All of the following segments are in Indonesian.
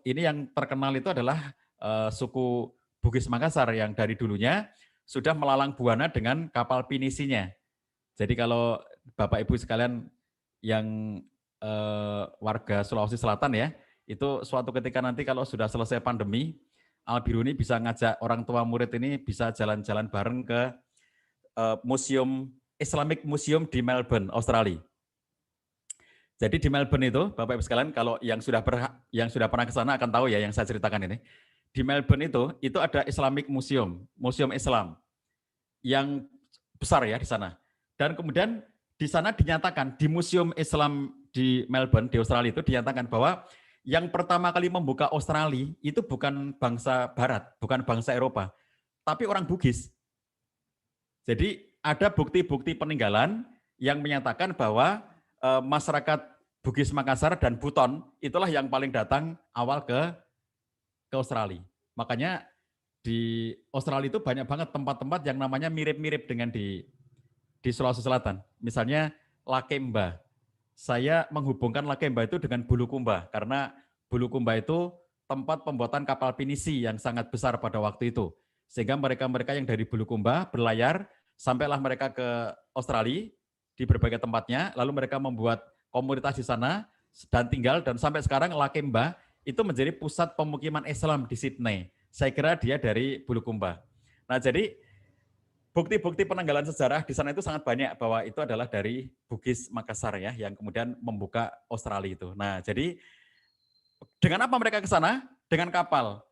ini yang terkenal itu adalah suku Bugis Makassar yang dari dulunya sudah melalang buana dengan kapal pinisinya. Jadi kalau Bapak Ibu sekalian yang warga Sulawesi Selatan ya, itu suatu ketika nanti kalau sudah selesai pandemi, Al-Biruni bisa ngajak orang tua murid ini bisa jalan-jalan bareng ke Museum Islamic Museum di Melbourne, Australia. Jadi di Melbourne itu, Bapak Ibu sekalian, kalau yang sudah pernah ke sana akan tahu ya yang saya ceritakan ini. Di Melbourne itu ada Islamic Museum, Museum Islam yang besar ya di sana. Dan kemudian di sana dinyatakan di Museum Islam di Melbourne di Australia itu dinyatakan bahwa yang pertama kali membuka Australia itu bukan bangsa Barat, bukan bangsa Eropa, tapi orang Bugis. Jadi ada bukti-bukti peninggalan yang menyatakan bahwa masyarakat Bugis Makassar dan Buton itulah yang paling datang awal ke Australia. Makanya di Australia itu banyak banget tempat-tempat yang namanya mirip-mirip dengan di Sulawesi Selatan. Misalnya Lakemba. Saya menghubungkan Lakemba itu dengan Bulukumba karena Bulukumba itu tempat pembuatan kapal pinisi yang sangat besar pada waktu itu. Sehingga mereka-mereka yang dari Bulukumba berlayar, sampailah mereka ke Australia di berbagai tempatnya, lalu mereka membuat komunitas di sana dan tinggal, dan sampai sekarang Lakemba itu menjadi pusat pemukiman Islam di Sydney. Saya kira dia dari Bulukumba. Nah, jadi bukti-bukti penanggalan sejarah di sana itu sangat banyak bahwa itu adalah dari Bugis Makassar ya, yang kemudian membuka Australia itu. Nah, jadi dengan apa mereka ke sana? Dengan kapal.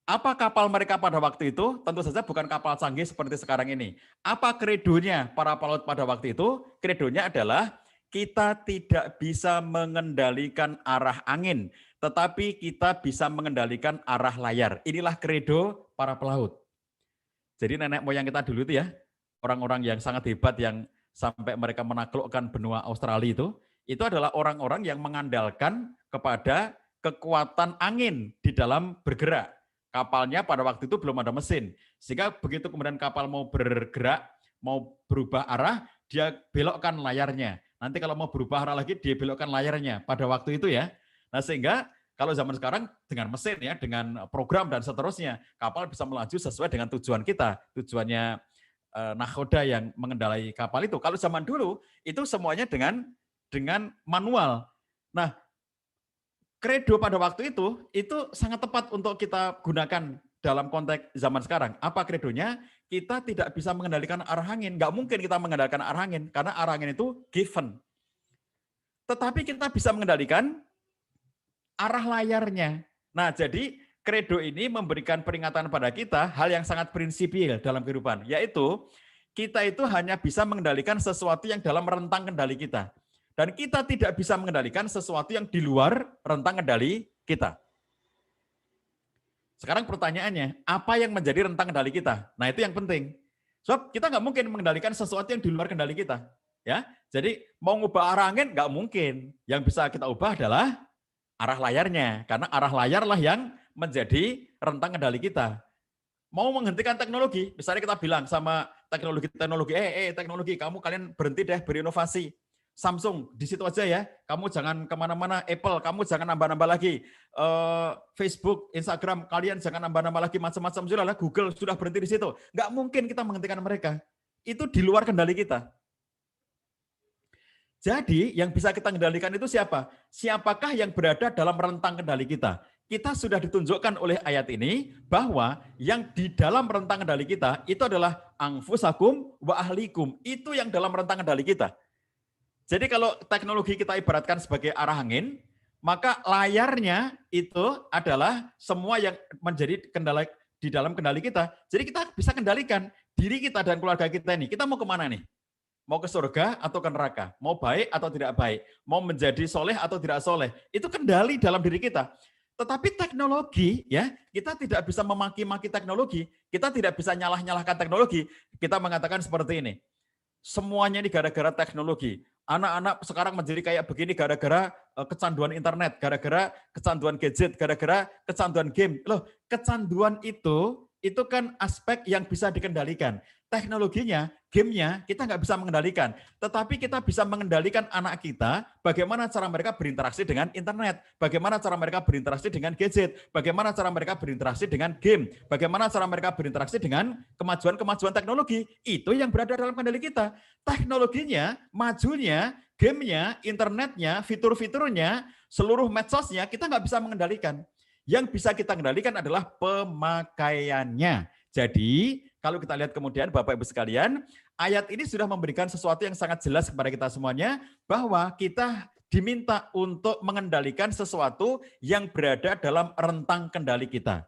Apa kapal mereka pada waktu itu? Tentu saja bukan kapal canggih seperti sekarang ini. Apa kredonya para pelaut pada waktu itu? Kredonya adalah kita tidak bisa mengendalikan arah angin, tetapi kita bisa mengendalikan arah layar. Inilah kredo para pelaut. Jadi nenek moyang kita dulu itu ya, orang-orang yang sangat hebat yang sampai mereka menaklukkan benua Australia itu adalah orang-orang yang mengandalkan kepada kekuatan angin di dalam bergerak. Kapalnya pada waktu itu belum ada mesin, sehingga begitu kemudian kapal mau bergerak, mau berubah arah, dia belokkan layarnya. Nanti kalau mau berubah arah lagi, dia belokkan layarnya pada waktu itu ya. Nah sehingga kalau zaman sekarang dengan mesin ya, dengan program dan seterusnya, kapal bisa melaju sesuai dengan tujuan kita, tujuannya nahkoda yang mengendarai kapal itu. Kalau zaman dulu itu semuanya dengan manual. Nah, kredo pada waktu itu sangat tepat untuk kita gunakan dalam konteks zaman sekarang. Apa kredonya? Kita tidak bisa mengendalikan arah angin. Nggak mungkin kita mengendalikan arah angin, karena arah angin itu given. Tetapi kita bisa mengendalikan arah layarnya. Nah, jadi kredo ini memberikan peringatan pada kita hal yang sangat prinsipil dalam kehidupan, yaitu kita itu hanya bisa mengendalikan sesuatu yang dalam rentang kendali kita. Dan kita tidak bisa mengendalikan sesuatu yang di luar rentang kendali kita. Sekarang pertanyaannya, apa yang menjadi rentang kendali kita? Nah itu yang penting. Sebab kita nggak mungkin mengendalikan sesuatu yang di luar kendali kita. Ya, jadi mau ngubah arah angin nggak mungkin. Yang bisa kita ubah adalah arah layarnya. Karena arah layarlah yang menjadi rentang kendali kita. Mau menghentikan teknologi, misalnya kita bilang sama teknologi, teknologi, kalian berhenti deh berinovasi. Samsung, di situ aja ya, kamu jangan kemana-mana. Apple, kamu jangan nambah-nambah lagi. Facebook, Instagram, kalian jangan nambah-nambah lagi macam-macam. Sudah lah, Google sudah berhenti di situ. Nggak mungkin kita menghentikan mereka. Itu di luar kendali kita. Jadi yang bisa kita kendalikan itu siapa? Siapakah yang berada dalam rentang kendali kita? Kita sudah ditunjukkan oleh ayat ini bahwa yang di dalam rentang kendali kita itu adalah anfusakum wa ahlikum. Itu yang dalam rentang kendali kita. Jadi kalau teknologi kita ibaratkan sebagai arah angin, maka layarnya itu adalah semua yang menjadi kendala di dalam kendali kita. Jadi kita bisa kendalikan diri kita dan keluarga kita ini. Kita mau kemana nih? Mau ke surga atau ke neraka? Mau baik atau tidak baik? Mau menjadi soleh atau tidak soleh? Itu kendali dalam diri kita. Tetapi teknologi, ya kita tidak bisa memaki-maki teknologi. Kita tidak bisa nyalah-nyalahkan teknologi. Kita mengatakan seperti ini. Semuanya ini gara-gara teknologi. Anak-anak sekarang menjadi kayak begini gara-gara kecanduan internet, gara-gara kecanduan gadget, gara-gara kecanduan game. Loh, kecanduan itu kan aspek yang bisa dikendalikan. Teknologinya gamenya kita nggak bisa mengendalikan, tetapi kita bisa mengendalikan anak kita, bagaimana cara mereka berinteraksi dengan internet, bagaimana cara mereka berinteraksi dengan gadget, bagaimana cara mereka berinteraksi dengan game, bagaimana cara mereka berinteraksi dengan kemajuan-kemajuan teknologi. Itu yang berada dalam kendali kita. Teknologinya, majunya, gamenya, internetnya, fitur-fiturnya, seluruh medsosnya, kita nggak bisa mengendalikan. Yang bisa kita kendalikan adalah pemakaiannya. Jadi, kalau kita lihat kemudian Bapak Ibu sekalian, ayat ini sudah memberikan sesuatu yang sangat jelas kepada kita semuanya, bahwa kita diminta untuk mengendalikan sesuatu yang berada dalam rentang kendali kita.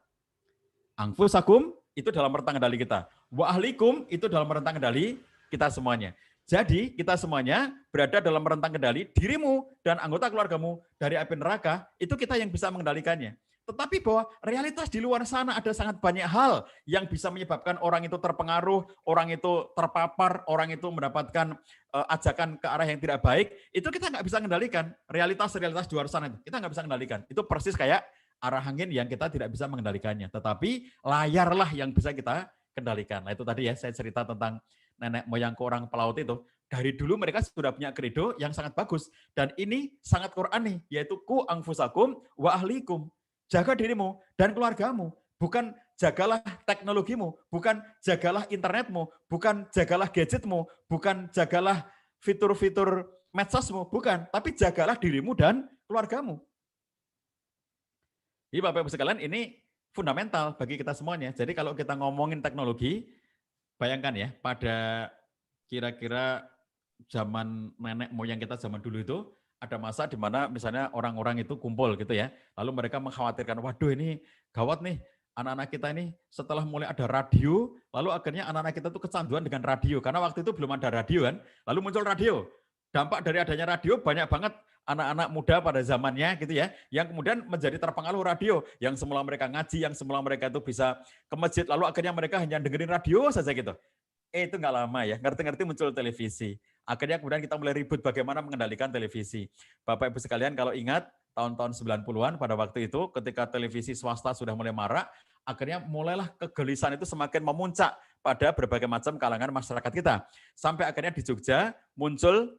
Anfusakum itu dalam rentang kendali kita. Wa ahlikum itu dalam rentang kendali kita semuanya. Jadi kita semuanya berada dalam rentang kendali dirimu dan anggota keluargamu dari api neraka, itu kita yang bisa mengendalikannya. Tetapi bahwa realitas di luar sana ada sangat banyak hal yang bisa menyebabkan orang itu terpengaruh, orang itu terpapar, orang itu mendapatkan ajakan ke arah yang tidak baik, itu kita nggak bisa mengendalikan. Realitas-realitas di luar sana itu kita nggak bisa mengendalikan. Itu persis kayak arah angin yang kita tidak bisa mengendalikannya. Tetapi layarlah yang bisa kita kendalikan. Nah itu tadi ya saya cerita tentang nenek moyangku orang pelaut itu. Dari dulu mereka sudah punya kredo yang sangat bagus. Dan ini sangat Quran nih, yaitu ku anfusakum wa ahlikum. Jaga dirimu dan keluargamu, bukan jagalah teknologimu, bukan jagalah internetmu, bukan jagalah gadgetmu, bukan jagalah fitur-fitur medsosmu, bukan, tapi jagalah dirimu dan keluargamu. Jadi Bapak Ibu sekalian, ini fundamental bagi kita semuanya. Jadi kalau kita ngomongin teknologi, bayangkan ya, pada kira-kira zaman nenek moyang kita zaman dulu itu, ada masa di mana misalnya orang-orang itu kumpul gitu ya, lalu mereka mengkhawatirkan, waduh ini gawat nih, anak-anak kita ini setelah mulai ada radio, lalu akhirnya anak-anak kita tuh kecanduan dengan radio, karena waktu itu belum ada radio kan, lalu muncul radio. Dampak dari adanya radio banyak banget anak-anak muda pada zamannya gitu ya, yang kemudian menjadi terpengaruh radio, yang semula mereka ngaji, yang semula mereka itu bisa ke masjid, lalu akhirnya mereka hanya dengerin radio saja gitu. Itu nggak lama ya, ngerti-ngerti muncul televisi. Akhirnya kemudian kita mulai ribut bagaimana mengendalikan televisi. Bapak Ibu sekalian kalau ingat tahun-tahun 90-an pada waktu itu ketika televisi swasta sudah mulai marak, akhirnya mulailah kegelisahan itu semakin memuncak pada berbagai macam kalangan masyarakat kita. Sampai akhirnya di Jogja muncul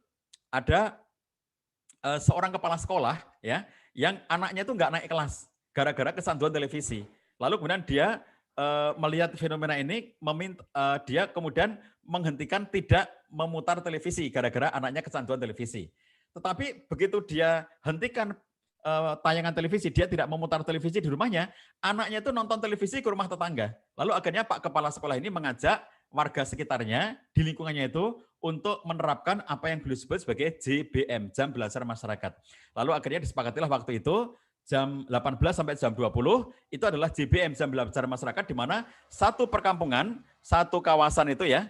ada seorang kepala sekolah ya yang anaknya itu nggak naik kelas gara-gara kecanduan televisi. Lalu kemudian dia melihat fenomena ini, dia kemudian menghentikan tidak memutar televisi gara-gara anaknya kecanduan televisi. Tetapi begitu dia hentikan tayangan televisi, dia tidak memutar televisi di rumahnya, anaknya itu nonton televisi ke rumah tetangga. Lalu akhirnya Pak Kepala Sekolah ini mengajak warga sekitarnya di lingkungannya itu untuk menerapkan apa yang beliau sebut sebagai JBM, Jam Belajar Masyarakat. Lalu akhirnya disepakatilah waktu itu jam 18 sampai jam 20 itu adalah JBM, Jam Belajar Masyarakat, di mana satu perkampungan, satu kawasan itu ya,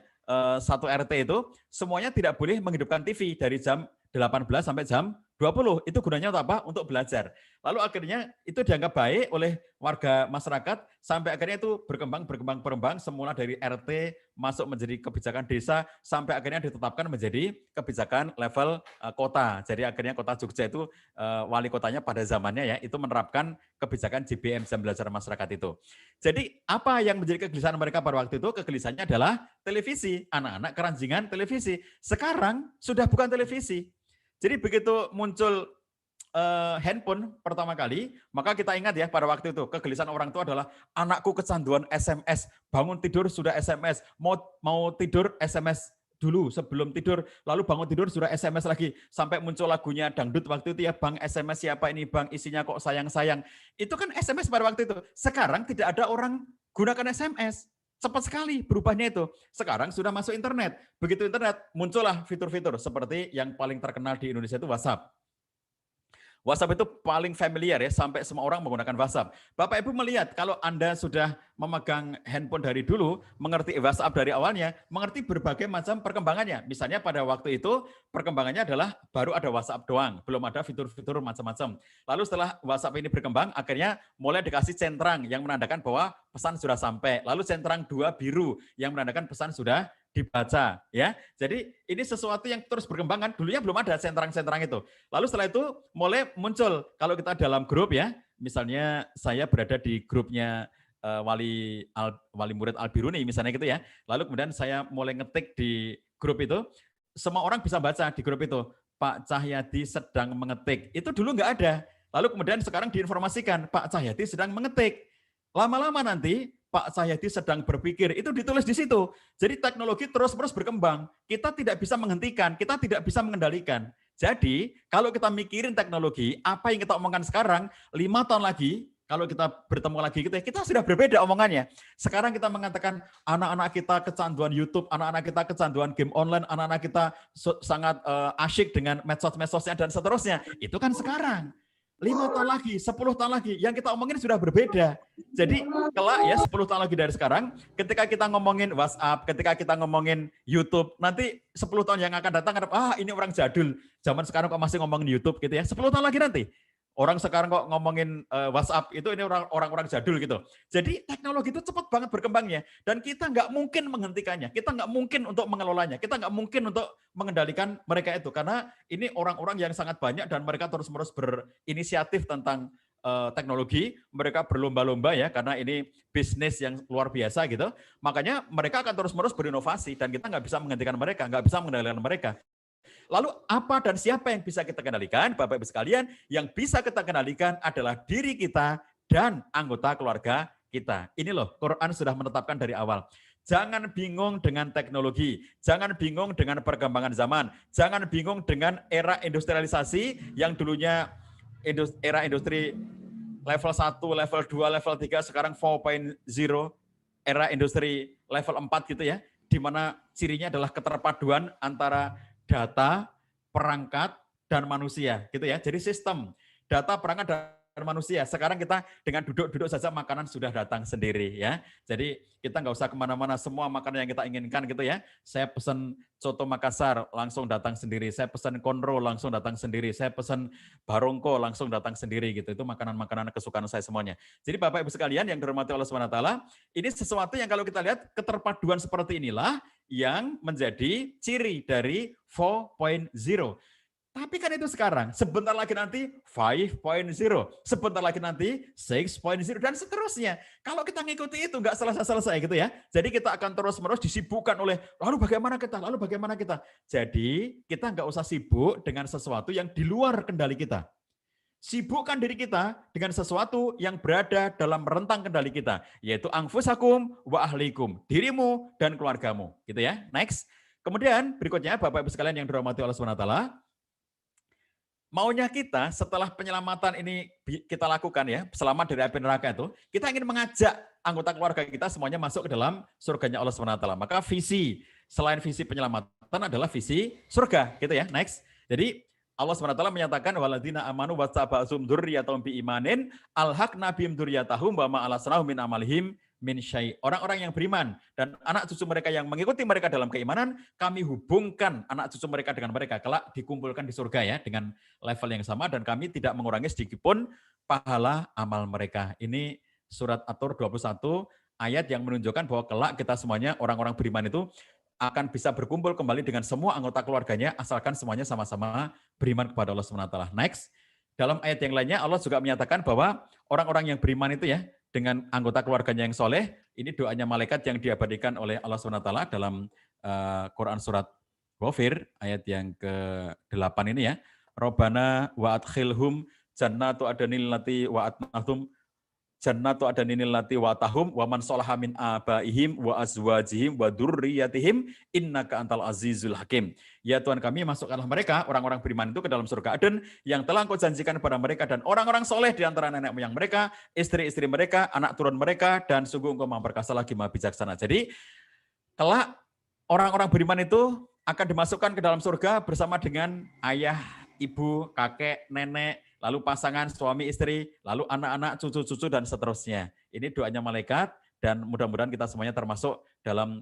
satu RT itu semuanya tidak boleh menghidupkan TV dari jam 18 sampai jam 20. Itu gunanya untuk apa? Untuk belajar. Lalu akhirnya itu dianggap baik oleh warga masyarakat sampai akhirnya itu berkembang semula dari RT masuk menjadi kebijakan desa sampai akhirnya ditetapkan menjadi kebijakan level kota. Jadi akhirnya Kota Jogja itu wali kotanya pada zamannya ya itu menerapkan kebijakan JBM, Jam Belajar Masyarakat itu. Jadi apa yang menjadi kegelisahan mereka pada waktu itu? Kegelisahannya adalah televisi. Anak-anak keranjingan televisi. Sekarang sudah bukan televisi. Jadi begitu muncul handphone pertama kali, maka kita ingat ya pada waktu itu kegelisahan orang tua adalah anakku kecanduan SMS, bangun tidur sudah SMS, mau tidur SMS dulu sebelum tidur, lalu bangun tidur sudah SMS lagi, sampai muncul lagunya dangdut waktu itu ya, Bang SMS siapa ini Bang, isinya kok sayang-sayang. Itu kan SMS pada waktu itu. Sekarang tidak ada orang gunakan SMS. Cepat sekali berubahnya itu. Sekarang sudah masuk internet. Begitu internet, muncullah fitur-fitur seperti yang paling terkenal di Indonesia itu WhatsApp. WhatsApp itu paling familiar ya, sampai semua orang menggunakan WhatsApp. Bapak Ibu melihat kalau Anda sudah memegang handphone dari dulu, mengerti WhatsApp dari awalnya, mengerti berbagai macam perkembangannya. Misalnya pada waktu itu perkembangannya adalah baru ada WhatsApp doang, belum ada fitur-fitur macam-macam. Lalu setelah WhatsApp ini berkembang, akhirnya mulai dikasih centang yang menandakan bahwa pesan sudah sampai. Lalu centang 2 biru yang menandakan pesan sudah dibaca ya. Jadi ini sesuatu yang terus berkembang kan. Dulunya belum ada sentrang-sentrang itu. Lalu setelah itu mulai muncul kalau kita dalam grup ya. Misalnya saya berada di grupnya wali murid Al-Biruni misalnya gitu ya. Lalu kemudian saya mulai ngetik di grup itu, semua orang bisa baca di grup itu, Pak Cahyadi sedang mengetik. Itu dulu nggak ada. Lalu kemudian sekarang diinformasikan, Pak Cahyadi sedang mengetik. Lama-lama nanti Pak Cahyadi sedang berpikir, itu ditulis di situ. Jadi teknologi terus-menerus berkembang. Kita tidak bisa menghentikan, kita tidak bisa mengendalikan. Jadi kalau kita mikirin teknologi, apa yang kita omongkan sekarang, 5 tahun lagi, kalau kita bertemu lagi gitu ya, kita sudah berbeda omongannya. Sekarang kita mengatakan anak-anak kita kecanduan YouTube, anak-anak kita kecanduan game online, anak-anak kita sangat asyik dengan medsos-medsosnya dan seterusnya. Itu kan sekarang. 5 tahun lagi, 10 tahun lagi, yang kita omongin sudah berbeda. Jadi kelak ya 10 tahun lagi dari sekarang, ketika kita ngomongin WhatsApp, ketika kita ngomongin YouTube, nanti 10 tahun yang akan datang, ini orang jadul. Zaman sekarang kok masih ngomongin YouTube gitu ya. 10 tahun lagi nanti. Orang sekarang kok ngomongin WhatsApp, itu ini orang-orang jadul gitu. Jadi teknologi itu cepat banget berkembangnya. Dan kita nggak mungkin menghentikannya. Kita nggak mungkin untuk mengelolanya. Kita nggak mungkin untuk mengendalikan mereka itu. Karena ini orang-orang yang sangat banyak dan mereka terus-menerus berinisiatif tentang teknologi. Mereka berlomba-lomba ya, karena ini bisnis yang luar biasa gitu. Makanya mereka akan terus-menerus berinovasi. Dan kita nggak bisa menghentikan mereka, nggak bisa mengendalikan mereka. Lalu apa dan siapa yang bisa kita kendalikan? Bapak Ibu sekalian, yang bisa kita kendalikan adalah diri kita dan anggota keluarga kita. Ini loh, Quran sudah menetapkan dari awal. Jangan bingung dengan teknologi, jangan bingung dengan perkembangan zaman, jangan bingung dengan era industrialisasi yang dulunya era industri level 1, level 2, level 3, sekarang 4.0, era industri level 4 gitu ya, di mana cirinya adalah keterpaduan antara data, perangkat, dan manusia, gitu ya. Jadi sistem data, perangkat, dan manusia. Sekarang kita dengan duduk-duduk saja makanan sudah datang sendiri ya. Jadi kita nggak usah kemana-mana, semua makanan yang kita inginkan gitu ya. Saya pesan soto Makassar langsung datang sendiri. Saya pesan konro langsung datang sendiri. Saya pesan barongko langsung datang sendiri gitu. Itu makanan-makanan kesukaan saya semuanya. Jadi Bapak Ibu sekalian yang dirahmati Allah Subhanahu wa taala, ini sesuatu yang kalau kita lihat keterpaduan seperti inilah yang menjadi ciri dari 4.0. Tapi kan itu sekarang, sebentar lagi nanti 5.0, sebentar lagi nanti 6.0, dan seterusnya. Kalau kita ngikuti itu nggak selesai-selesai gitu ya. Jadi kita akan terus-menerus disibukkan oleh, lalu bagaimana kita. Jadi kita nggak usah sibuk dengan sesuatu yang di luar kendali kita. Sibukkan diri kita dengan sesuatu yang berada dalam rentang kendali kita, yaitu anfusakum wa ahlikum, dirimu dan keluargamu, gitu ya. Next. Kemudian berikutnya Bapak Ibu sekalian yang dirahmati Allah Subhanahu wa taala, maunya kita setelah penyelamatan ini kita lakukan ya, selamat dari api neraka itu, kita ingin mengajak anggota keluarga kita semuanya masuk ke dalam surganya Allah Subhanahu wa taala. Maka visi selain visi penyelamatan adalah visi surga, gitu ya. Next. Jadi Allah SWT menyatakan waladina amanu wattaba'tum dzurriyyatahum biimanin alhaqna bihim dzurriyyatahum wa ma alasnahum min amalihim min syai'. Orang-orang yang beriman dan anak cucu mereka yang mengikuti mereka dalam keimanan, kami hubungkan anak cucu mereka dengan mereka, kelak dikumpulkan di surga ya dengan level yang sama, dan kami tidak mengurangi sedikit pun pahala amal mereka. Ini surat At-Tur 21 ayat yang menunjukkan bahwa kelak kita semuanya orang-orang beriman itu akan bisa berkumpul kembali dengan semua anggota keluarganya asalkan semuanya sama-sama beriman kepada Allah SWT. Next, dalam ayat yang lainnya Allah juga menyatakan bahwa orang-orang yang beriman itu ya dengan anggota keluarganya yang soleh, ini doanya malaikat yang diabadikan oleh Allah SWT dalam Quran surat Ghafir ayat yang ke-8 ini ya. Rabbana wa adkhilhum jannatu adanil lati wa atnahum jannatu adaninil lati wa tahum wa man sholaha min abaihim wa azwajihim wa dzurriyyatihim innaka antal azizul hakim. Ya Tuhan kami, masukkanlah mereka orang-orang beriman itu ke dalam surga Aden yang telah Engkau janjikan kepada mereka dan orang-orang soleh di antara nenek moyang mereka, istri-istri mereka, anak turun mereka, dan sungguh Engkau Maha Perkasa lagi Maha Bijaksana. Jadi kelak orang-orang beriman itu akan dimasukkan ke dalam surga bersama dengan ayah, ibu, kakek, nenek, lalu pasangan, suami, istri, lalu anak-anak, cucu-cucu, dan seterusnya. Ini doanya malaikat, dan mudah-mudahan kita semuanya termasuk dalam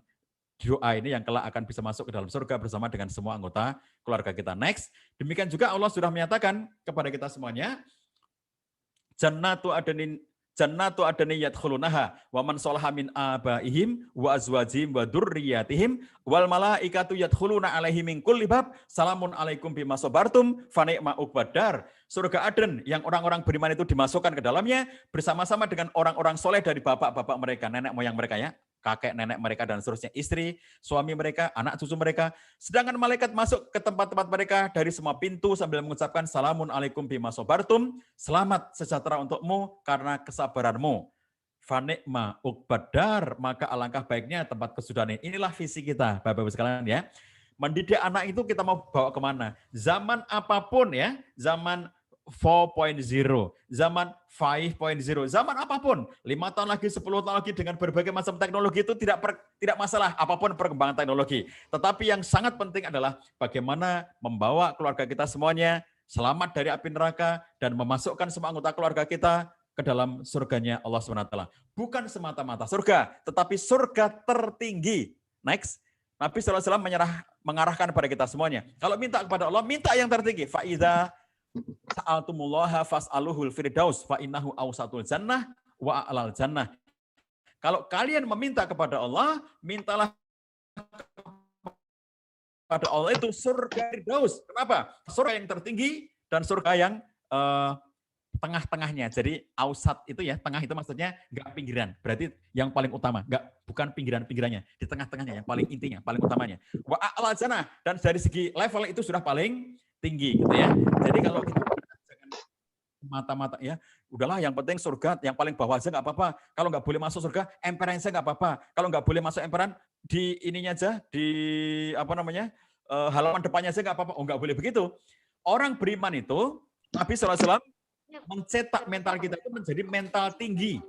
doa ini yang kelak akan bisa masuk ke dalam surga bersama dengan semua anggota keluarga kita. Next, demikian juga Allah sudah menyatakan kepada kita semuanya, Jannatu adani yadkhulunaha wa man sholaha min abaihim wa azwajihim wa dzurriyyatihim wal malaikatu yadkhuluna alaihim min kulli bab salamun alaikum bima sabartum fa ni'ma uqbadar. Surga Aden yang orang-orang beriman itu dimasukkan ke dalamnya bersama-sama dengan orang-orang soleh dari bapak-bapak mereka, nenek moyang mereka ya, kakek nenek mereka dan seterusnya, istri, suami mereka, anak cucu mereka. Sedangkan malaikat masuk ke tempat-tempat mereka dari semua pintu sambil mengucapkan salamun alaikum bima sobartum, selamat sejahtera untukmu karena kesabaranmu. Fanikma ukbadar, maka alangkah baiknya tempat kesudahan ini. Inilah visi kita, Bapak-Ibu sekalian ya. Mendidik anak itu kita mau bawa kemana? Zaman apapun ya, zaman 4.0, zaman 5.0, zaman apapun, 5 tahun lagi, 10 tahun lagi dengan berbagai macam teknologi itu tidak masalah apapun perkembangan teknologi. Tetapi yang sangat penting adalah bagaimana membawa keluarga kita semuanya selamat dari api neraka dan memasukkan semua anggota keluarga kita ke dalam surganya Allah SWT. Bukan semata-mata surga, tetapi surga tertinggi. Next. Nabi SAW mengarahkan kepada kita semuanya. Kalau minta kepada Allah, minta yang tertinggi. Fa'idha sa'altumullaha fas'aluhul firdaus fa'innahu awsatul jannah wa a'lal jannah. Kalau kalian meminta kepada Allah, mintalah kepada Allah itu surga firdaus. Kenapa? Surga yang tertinggi dan surga yang tengah-tengahnya. Jadi ausat itu ya, tengah itu maksudnya enggak pinggiran. Berarti yang paling utama, bukan pinggiran-pinggirannya, di tengah-tengahnya yang paling intinya, paling utamanya. Wa a'la jannah, dan dari segi level itu sudah paling tinggi gitu ya. Jadi kalau kita jangan mata-mata ya, udahlah yang penting surga yang paling bawah aja enggak apa-apa. Kalau enggak boleh masuk surga, emperan saja enggak apa-apa. Kalau enggak boleh masuk emperan di ininya aja, di halaman depannya aja enggak apa-apa. Oh, enggak boleh begitu. Orang beriman itu Nabi SAW mencetak mental kita itu menjadi mental tinggi.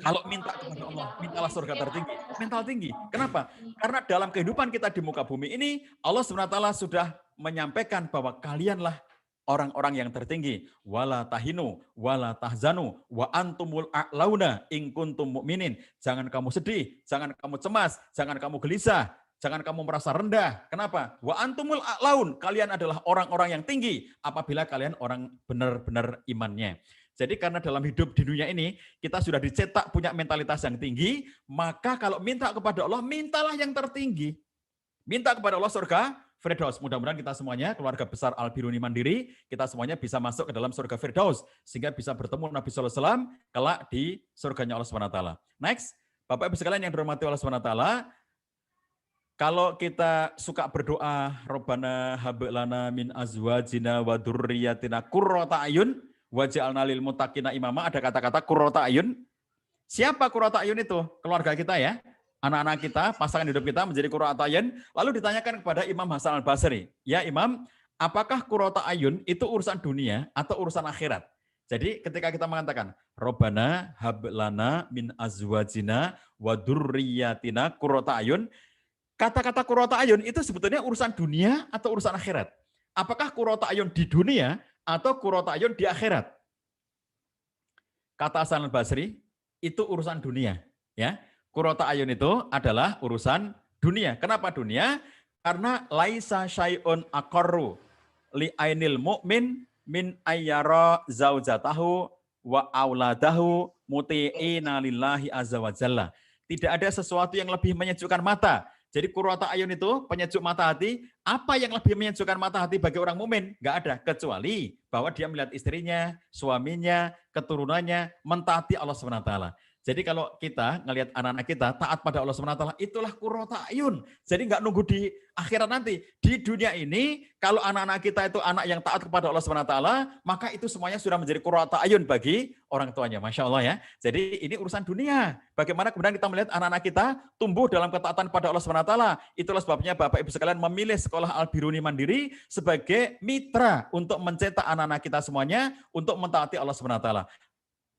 Kalau minta kepada Allah, mintalah surga tertinggi, mental tinggi. Kenapa? Karena dalam kehidupan kita di muka bumi ini, Allah SWT sudah menyampaikan bahwa kalianlah orang-orang yang tertinggi. Wala tahinu, wala tahzanu, wa antumul a'launa in kuntum mu'minin. Jangan kamu sedih, jangan kamu cemas, jangan kamu gelisah, jangan kamu merasa rendah. Kenapa? Wa antumul a'laun, kalian adalah orang-orang yang tinggi apabila kalian orang benar-benar imannya. Jadi karena dalam hidup di dunia ini kita sudah dicetak punya mentalitas yang tinggi, maka kalau minta kepada Allah, mintalah yang tertinggi. Minta kepada Allah surga Firdaus. Mudah-mudahan kita semuanya, keluarga besar Al-Biruni Mandiri, kita semuanya bisa masuk ke dalam surga Firdaus sehingga bisa bertemu Nabi SAW kelak di surganya Allah SWT. Next, Bapak Ibu sekalian yang dirahmati Allah SWT, kalau kita suka berdoa, Rabbana hab lana min azwajina wa dzurriyyatina qurrata ayun waj'alna lil muttaqina imama, ada kata-kata qurrata ayun. Siapa qurrata ayun itu? Keluarga kita ya. Anak-anak kita, pasangan hidup kita menjadi qurrata ayun. Lalu ditanyakan kepada Imam Hasan Al-Basri, "Ya Imam, apakah qurrata ayun itu urusan dunia atau urusan akhirat?" Jadi ketika kita mengatakan Rabbana hab lana min azwajina wa dzurriyyatina qurrata ayun, kata-kata qurrata ayun itu sebetulnya urusan dunia atau urusan akhirat? Apakah qurrata ayun di dunia atau qurrata ayun di akhirat? Kata Hasan Al-Basri, itu urusan dunia. Ya, qurrata ayun itu adalah urusan dunia. Kenapa dunia? Karena laisa syai'un aqarru li ainil mu'min min ayyara zaujatahu wa auladahu muti'ina lillahi azza wa jalla. Tidak ada sesuatu yang lebih menyejukkan mata. Jadi qurrata ayun itu penyejuk mata hati. Apa yang lebih menyejukkan mata hati bagi orang mukmin? Enggak ada, kecuali bahwa dia melihat istrinya, suaminya, keturunannya mentaati Allah SWT. Jadi kalau kita ngelihat anak-anak kita taat pada Allah SWT, itulah qurrata ayun. Jadi enggak nunggu di akhirat nanti. Di dunia ini, kalau anak-anak kita itu anak yang taat kepada Allah SWT, maka itu semuanya sudah menjadi qurrata ayun bagi orang tuanya. Masya Allah ya. Jadi ini urusan dunia. Bagaimana kemudian kita melihat anak-anak kita tumbuh dalam ketaatan pada Allah SWT. Itulah sebabnya Bapak Ibu sekalian memilih sekolah Al-Biruni Mandiri sebagai mitra untuk mencetak anak-anak kita semuanya untuk mentaati Allah SWT.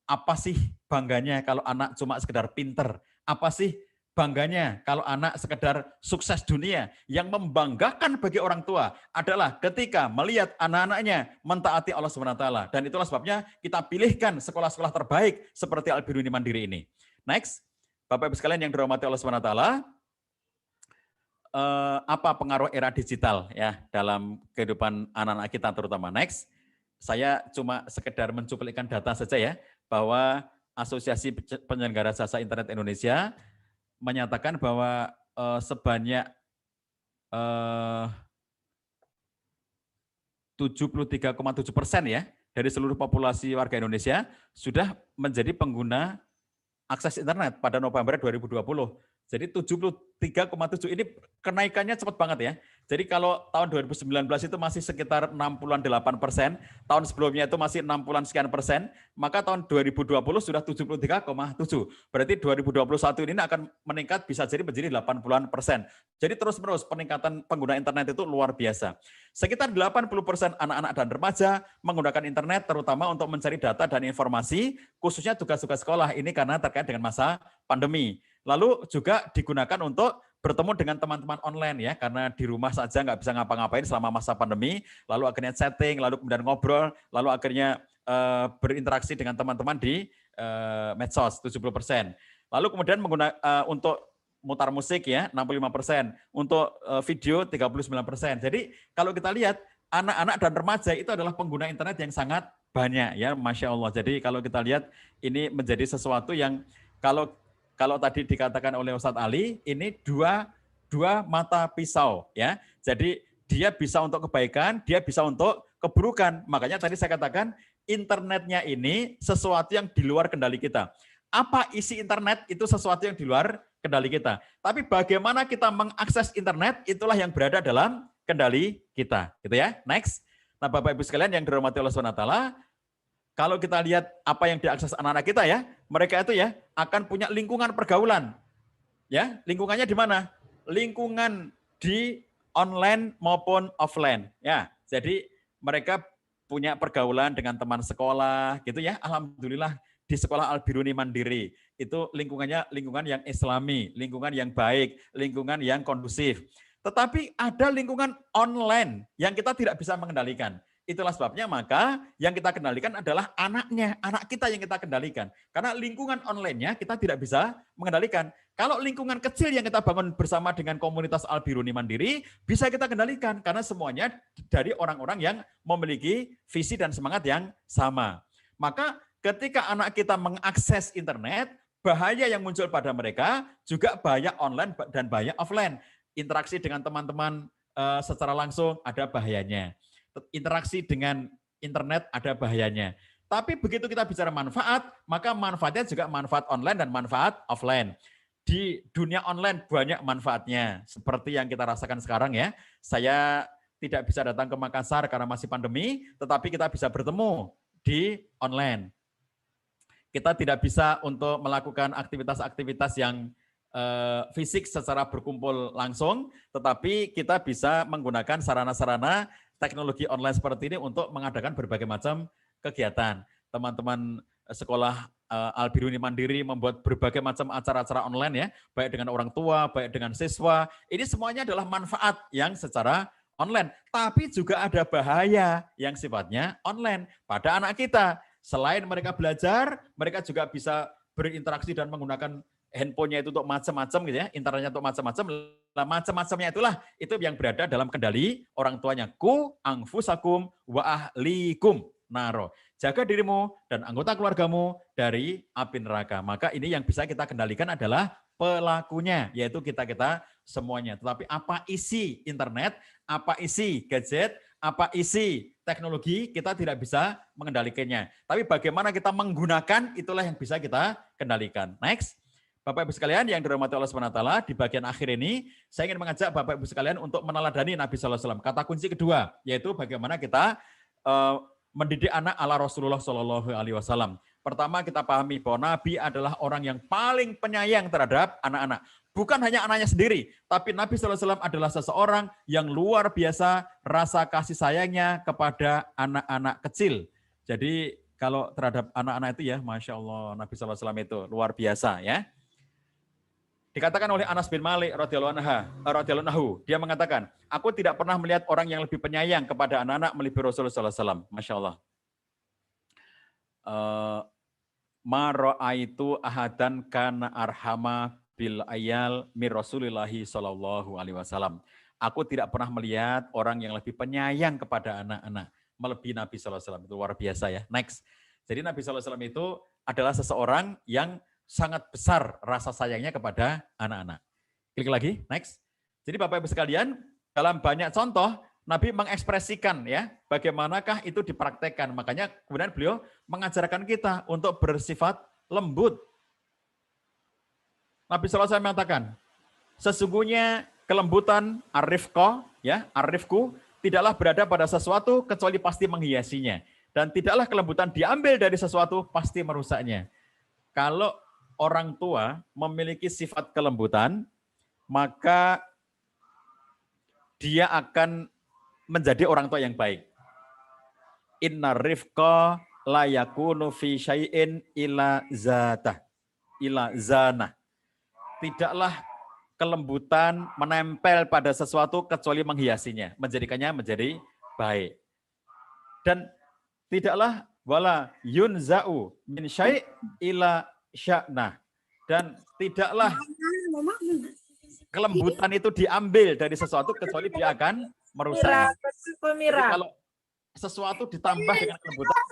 Apa sih bangganya kalau anak cuma sekedar pinter? Apa sih bangganya kalau anak sekedar sukses dunia? Yang membanggakan bagi orang tua adalah ketika melihat anak-anaknya mentaati Allah SWT. Dan itulah sebabnya kita pilihkan sekolah-sekolah terbaik seperti Al-Biruni Mandiri ini. Next, Bapak Ibu sekalian yang dirahmati Allah SWT, apa pengaruh era digital ya dalam kehidupan anak-anak kita terutama? Next, saya cuma sekedar mencuplikan data saja ya, bahwa Asosiasi Penyelenggara Jasa Internet Indonesia menyatakan bahwa sebanyak 73,7% ya dari seluruh populasi warga Indonesia sudah menjadi pengguna akses internet pada November 2020. Jadi 73,7 ini kenaikannya cepat banget ya. Jadi kalau tahun 2019 itu masih sekitar 68%, tahun sebelumnya itu masih 60 sekian persen, maka tahun 2020 sudah 73,7. Berarti 2021 ini akan meningkat bisa jadi menjadi 80%. Jadi terus-menerus peningkatan pengguna internet itu luar biasa. Sekitar 80% anak-anak dan remaja menggunakan internet terutama untuk mencari data dan informasi, khususnya tugas-tugas sekolah ini karena terkait dengan masa pandemi. Lalu juga digunakan untuk bertemu dengan teman-teman online ya, karena di rumah saja nggak bisa ngapa-ngapain selama masa pandemi, lalu akhirnya chatting, lalu kemudian ngobrol, lalu akhirnya berinteraksi dengan teman-teman di medsos 70%. Lalu kemudian untuk mutar musik ya 65%, untuk video 39%. Jadi kalau kita lihat anak-anak dan remaja itu adalah pengguna internet yang sangat banyak ya, Masya Allah. Jadi kalau kita lihat ini menjadi sesuatu yang kalau tadi dikatakan oleh Ustadz Ali, ini dua mata pisau ya. Jadi dia bisa untuk kebaikan, dia bisa untuk keburukan. Makanya tadi saya katakan internetnya ini sesuatu yang di luar kendali kita. Apa isi internet itu sesuatu yang di luar kendali kita. Tapi bagaimana kita mengakses internet itulah yang berada dalam kendali kita. Gitu ya. Next. Nah, Bapak Ibu sekalian yang dirahmati Allah SWT, kalau kita lihat apa yang diakses anak-anak kita ya, mereka itu ya akan punya lingkungan pergaulan. Ya, lingkungannya di mana? Lingkungan di online maupun offline. Ya, jadi mereka punya pergaulan dengan teman sekolah gitu ya. Alhamdulillah di sekolah Al-Biruni Mandiri itu lingkungan yang islami, lingkungan yang baik, lingkungan yang kondusif. Tetapi ada lingkungan online yang kita tidak bisa mengendalikan. Itulah sebabnya maka yang kita kendalikan adalah anaknya, anak kita yang kita kendalikan. Karena lingkungan online-nya kita tidak bisa mengendalikan. Kalau lingkungan kecil yang kita bangun bersama dengan komunitas Al-Biruni Mandiri, bisa kita kendalikan. Karena semuanya dari orang-orang yang memiliki visi dan semangat yang sama. Maka ketika anak kita mengakses internet, bahaya yang muncul pada mereka juga bahaya online dan bahaya offline. Interaksi dengan teman-teman secara langsung ada bahayanya. Interaksi dengan internet ada bahayanya. Tapi begitu kita bicara manfaat, maka manfaatnya juga manfaat online dan manfaat offline. Di dunia online banyak manfaatnya, seperti yang kita rasakan sekarang ya. Saya tidak bisa datang ke Makassar karena masih pandemi, tetapi kita bisa bertemu di online. Kita tidak bisa untuk melakukan aktivitas-aktivitas yang fisik secara berkumpul langsung, tetapi kita bisa menggunakan sarana-sarana teknologi online seperti ini untuk mengadakan berbagai macam kegiatan. Teman-teman sekolah Al-Biruni Mandiri membuat berbagai macam acara-acara online ya, baik dengan orang tua, baik dengan siswa. Ini semuanya adalah manfaat yang secara online, tapi juga ada bahaya yang sifatnya online pada anak kita. Selain mereka belajar, mereka juga bisa berinteraksi dan menggunakan handphonenya itu untuk macam-macam gitu ya, internetnya untuk macam-macam. Nah, macam-macamnya itu yang berada dalam kendali orang tuanya. Ku anfusakum wa ahlikum naro. Jaga dirimu dan anggota keluargamu dari api neraka. Maka ini yang bisa kita kendalikan adalah pelakunya, yaitu kita-kita semuanya. Tetapi apa isi internet, apa isi gadget, apa isi teknologi, kita tidak bisa mengendalikannya. Tapi bagaimana kita menggunakan, itulah yang bisa kita kendalikan. Next. Bapak Ibu sekalian yang dirahmati Allah SWT, di bagian akhir ini saya ingin mengajak Bapak Ibu sekalian untuk meneladani Nabi SAW. Kata kunci kedua, yaitu bagaimana kita mendidik anak ala Rasulullah SAW. Pertama kita pahami bahwa Nabi adalah orang yang paling penyayang terhadap anak-anak. Bukan hanya anaknya sendiri, tapi Nabi SAW adalah seseorang yang luar biasa rasa kasih sayangnya kepada anak-anak kecil. Jadi kalau terhadap anak-anak itu ya, Masya Allah, Nabi SAW itu luar biasa ya. Dikatakan oleh Anas bin Malik radhiyallahu anhu, dia mengatakan, aku tidak pernah melihat orang yang lebih penyayang kepada anak-anak melebihi Rasulullah SAW. Masya Allah. Ma ra'aitu ahadan kana arhama bil ayal mir Rasulillahi sallallahu alaihi wasallam. Aku tidak pernah melihat orang yang lebih penyayang kepada anak-anak melebihi Nabi sallallahu alaihi wasallam. Itu luar biasa ya. Next. Jadi Nabi sallallahu alaihi wasallam itu adalah seseorang yang sangat besar rasa sayangnya kepada anak-anak. Klik lagi, next. Jadi Bapak Ibu sekalian, dalam banyak contoh Nabi mengekspresikan ya, bagaimanakah itu dipraktekkan. Makanya kemudian beliau mengajarkan kita untuk bersifat lembut. Nabi SAW mengatakan, sesungguhnya kelembutan arifqa, ya, arifku, tidaklah berada pada sesuatu kecuali pasti menghiasinya. Dan tidaklah kelembutan diambil dari sesuatu pasti merusaknya. Kalau orang tua memiliki sifat kelembutan, maka dia akan menjadi orang tua yang baik. Inna rifqa la yakunu fi syai'in ila zatah, ila zanah. Tidaklah kelembutan menempel pada sesuatu kecuali menghiasinya, menjadikannya menjadi baik. Dan tidaklah wala yunza'u min syai' ila sya'nah. Dan tidaklah kelembutan itu diambil dari sesuatu kecuali dia akan merusaknya. Jadi kalau sesuatu ditambah dengan kelembutan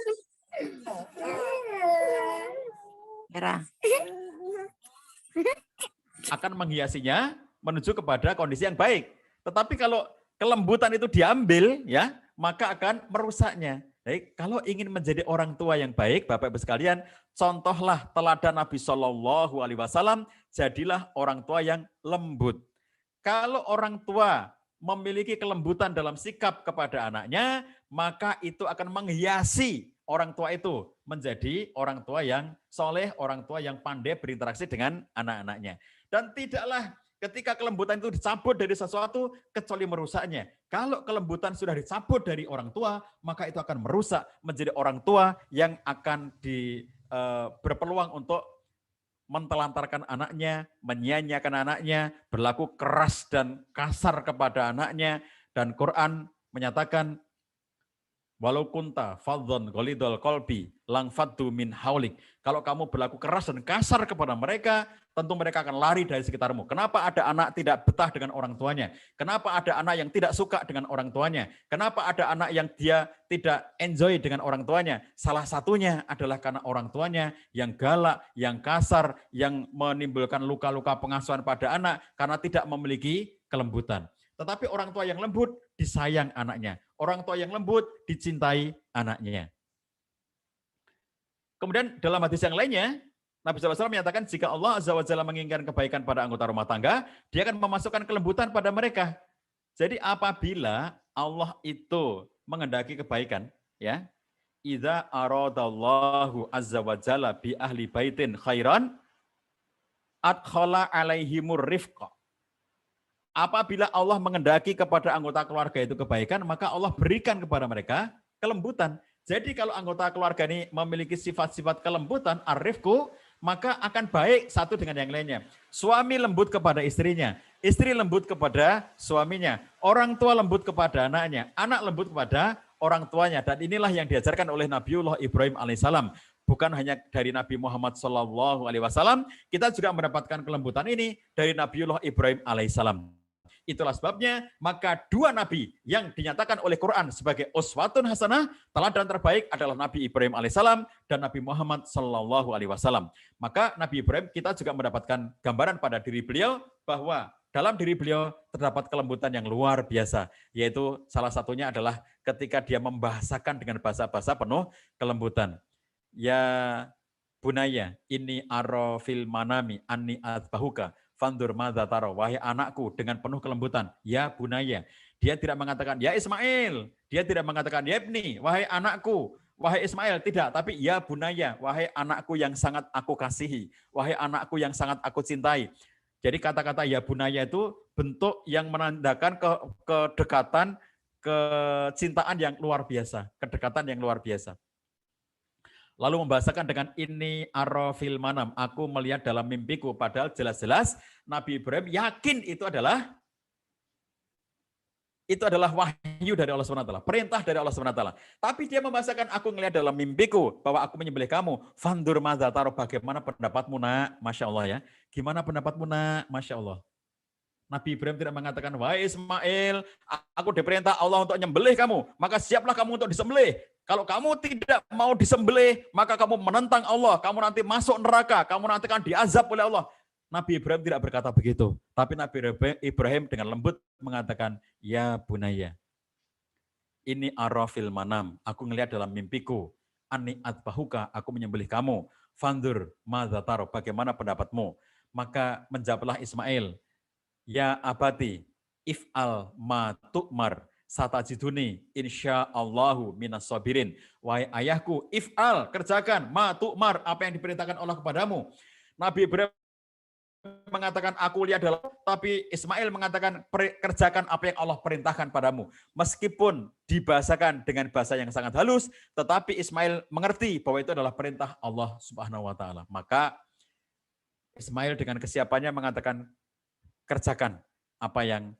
akan menghiasinya menuju kepada kondisi yang baik. Tetapi kalau kelembutan itu diambil, ya, maka akan merusaknya. Jadi kalau ingin menjadi orang tua yang baik, Bapak Ibu sekalian, contohlah teladan Nabi Shallallahu Alaihi Wasallam, jadilah orang tua yang lembut. Kalau orang tua memiliki kelembutan dalam sikap kepada anaknya, maka itu akan menghiasi orang tua itu menjadi orang tua yang soleh, orang tua yang pandai berinteraksi dengan anak-anaknya. Dan tidaklah ketika kelembutan itu dicabut dari sesuatu kecuali merusaknya. Kalau kelembutan sudah dicabut dari orang tua, maka itu akan merusak menjadi orang tua yang akan berpeluang untuk mentelantarkan anaknya, menyia-nyiakan anaknya, berlaku keras dan kasar kepada anaknya. Dan Quran menyatakan, walau kunta fadhon ghalidhal qalbi lang faddu min haulik. Kalau kamu berlaku keras dan kasar kepada mereka, tentu mereka akan lari dari sekitarmu. Kenapa ada anak tidak betah dengan orang tuanya? Kenapa ada anak yang tidak suka dengan orang tuanya? Kenapa ada anak yang dia tidak enjoy dengan orang tuanya? Salah satunya adalah karena orang tuanya yang galak, yang kasar, yang menimbulkan luka-luka pengasuhan pada anak karena tidak memiliki kelembutan. Tetapi orang tua yang lembut disayang anaknya. Orang tua yang lembut dicintai anaknya. Kemudian dalam hadis yang lainnya, Nabi SAW menyatakan jika Allah Azza wa Jalla menginginkan kebaikan pada anggota rumah tangga, dia akan memasukkan kelembutan pada mereka. Jadi apabila Allah itu menghendaki kebaikan, ya, idza aradallahu azza wa jalla bi ahli baitin khairan adkhala alaihimur rifqa. Apabila Allah menghendaki kepada anggota keluarga itu kebaikan, maka Allah berikan kepada mereka kelembutan. Jadi kalau anggota keluarga ini memiliki sifat-sifat kelembutan, arifku, maka akan baik satu dengan yang lainnya. Suami lembut kepada istrinya, istri lembut kepada suaminya, orang tua lembut kepada anaknya, anak lembut kepada orang tuanya. Dan inilah yang diajarkan oleh Nabiullah Ibrahim alaihissalam. Bukan hanya dari Nabi Muhammad SAW, kita juga mendapatkan kelembutan ini dari Nabiullah Ibrahim alaihissalam. Itulah sebabnya maka dua nabi yang dinyatakan oleh Quran sebagai uswatun hasanah, teladan terbaik adalah Nabi Ibrahim alaihissalam dan Nabi Muhammad sallallahu alaihi wasallam. Maka Nabi Ibrahim kita juga mendapatkan gambaran pada diri beliau bahwa dalam diri beliau terdapat kelembutan yang luar biasa, yaitu salah satunya adalah ketika dia membahasakan dengan bahasa-bahasa penuh kelembutan. Ya bunaya, ini aro fil manami anni adbahuka. Fandur madza tara, wahai anakku, dengan penuh kelembutan, ya bunaya. Dia tidak mengatakan ya Ismail, dia tidak mengatakan ya ibni, wahai anakku, wahai Ismail, tidak, tapi ya bunaya, wahai anakku yang sangat aku kasihi, wahai anakku yang sangat aku cintai. Jadi kata-kata ya bunaya itu bentuk yang menandakan kedekatan, kecintaan yang luar biasa, kedekatan yang luar biasa. Lalu membahasakan dengan ini arafil manam, aku melihat dalam mimpiku, padahal jelas-jelas Nabi Ibrahim yakin itu adalah wahyu dari Allah SWT, perintah dari Allah SWT. Tapi dia membahasakan aku melihat dalam mimpiku bahwa aku menyembelih kamu. Fandur madza tara, bagaimana pendapatmu nak? Masya Allah ya. Gimana pendapatmu nak? Masya Allah. Nabi Ibrahim tidak mengatakan, wahai Ismail, aku diperintah Allah untuk menyembelih kamu, maka siaplah kamu untuk disembelih. Kalau kamu tidak mau disembelih, maka kamu menentang Allah, kamu nanti masuk neraka, kamu nanti akan diazab oleh Allah. Nabi Ibrahim tidak berkata begitu, tapi Nabi Ibrahim dengan lembut mengatakan, ya bunaya, Ini arafil manam, aku ngelihat dalam mimpiku. Ani adbahuka, aku menyembelih kamu. Fandur madzatar, bagaimana pendapatmu? Maka menjawablah Ismail, ya abati, if'al ma tu'mar, satajiduni insyaallahu minas sabirin. Wahai ayahku, if'al, kerjakan, ma tu'mar, apa yang diperintahkan Allah kepadamu. Nabi Ibrahim mengatakan aku lihat dalam, tapi Ismail mengatakan kerjakan apa yang Allah perintahkan padamu. Meskipun dibahasakan dengan bahasa yang sangat halus, tetapi Ismail mengerti bahwa itu adalah perintah Allah Subhanahu wa taala. Maka Ismail dengan kesiapannya mengatakan kerjakan apa yang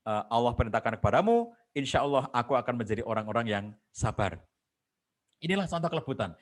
Allah perintahkan kepadamu, insya Allah aku akan menjadi orang-orang yang sabar. Inilah contoh kelebutan.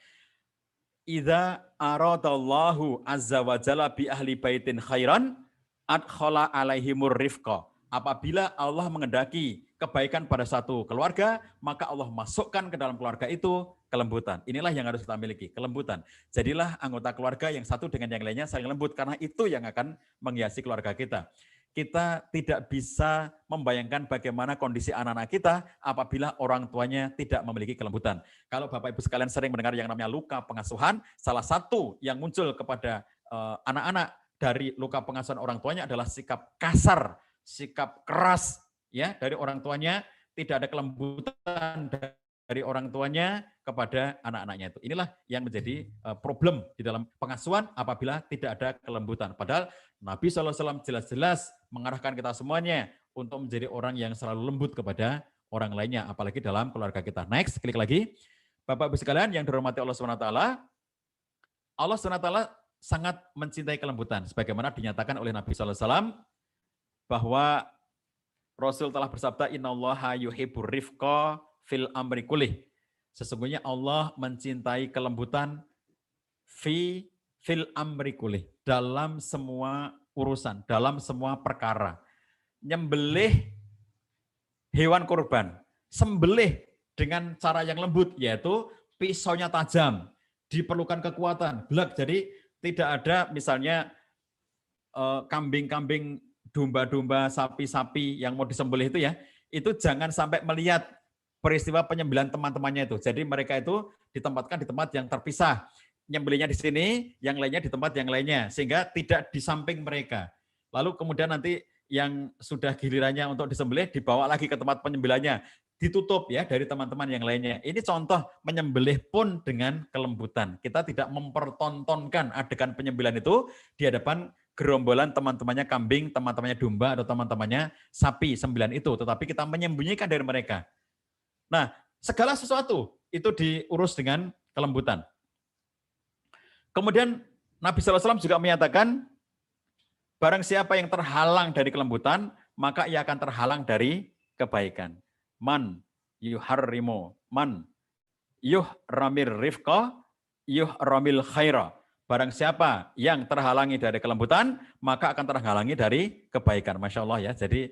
Idza aradallahu azza wa jalla bi ahli baitin khairan adkhala alaihimur rifqa. Apabila Allah mengendaki kebaikan pada satu keluarga, maka Allah masukkan ke dalam keluarga itu kelembutan. Inilah yang harus kita miliki, kelembutan. Jadilah anggota keluarga yang satu dengan yang lainnya saling lembut, karena itu yang akan menghiasi keluarga kita. Kita tidak bisa membayangkan bagaimana kondisi anak-anak kita apabila orang tuanya tidak memiliki kelembutan. Kalau Bapak Ibu sekalian sering mendengar yang namanya luka pengasuhan, salah satu yang muncul kepada anak-anak dari luka pengasuhan orang tuanya adalah sikap kasar, sikap keras ya dari orang tuanya, tidak ada kelembutan dari orang tuanya kepada anak-anaknya itu. Inilah yang menjadi problem di dalam pengasuhan apabila tidak ada kelembutan. Padahal Nabi SAW jelas-jelas mengarahkan kita semuanya untuk menjadi orang yang selalu lembut kepada orang lainnya, apalagi dalam keluarga kita. Next, klik lagi. Bapak Ibu sekalian yang dirahmati Allah SWT, Allah SWT sangat mencintai kelembutan, sebagaimana dinyatakan oleh Nabi SAW bahwa Rasul telah bersabda, Innallaha yuhibbur rifqa fil amri kulih. Sesungguhnya Allah mencintai kelembutan fil amri kulih, dalam semua urusan, dalam semua perkara. Nyembelih hewan kurban, sembelih dengan cara yang lembut, yaitu pisaunya tajam, diperlukan kekuatan, belak. Jadi tidak ada misalnya kambing-kambing, domba-domba, sapi-sapi yang mau disembelih itu jangan sampai melihat peristiwa penyembelihan teman-temannya itu. Jadi mereka itu ditempatkan di tempat yang terpisah. Nyembelihnya di sini, yang lainnya di tempat yang lainnya, sehingga tidak di samping mereka. Lalu kemudian nanti yang sudah gilirannya untuk disembelih dibawa lagi ke tempat penyembelihannya, ditutup ya dari teman-teman yang lainnya. Ini contoh menyembelih pun dengan kelembutan. Kita tidak mempertontonkan adegan penyembelihan itu di hadapan gerombolan teman-temannya kambing, teman-temannya domba, atau teman-temannya sapi sembilan itu, tetapi kita menyembunyikan dari mereka. Nah, segala sesuatu itu diurus dengan kelembutan. Kemudian Nabi SAW juga menyatakan, barang siapa yang terhalang dari kelembutan, maka ia akan terhalang dari kebaikan. Man yuharrimu, man yuhramir rifqa, yuhramil khaira. Barang siapa yang terhalangi dari kelembutan, maka akan terhalangi dari kebaikan. Masya Allah ya, jadi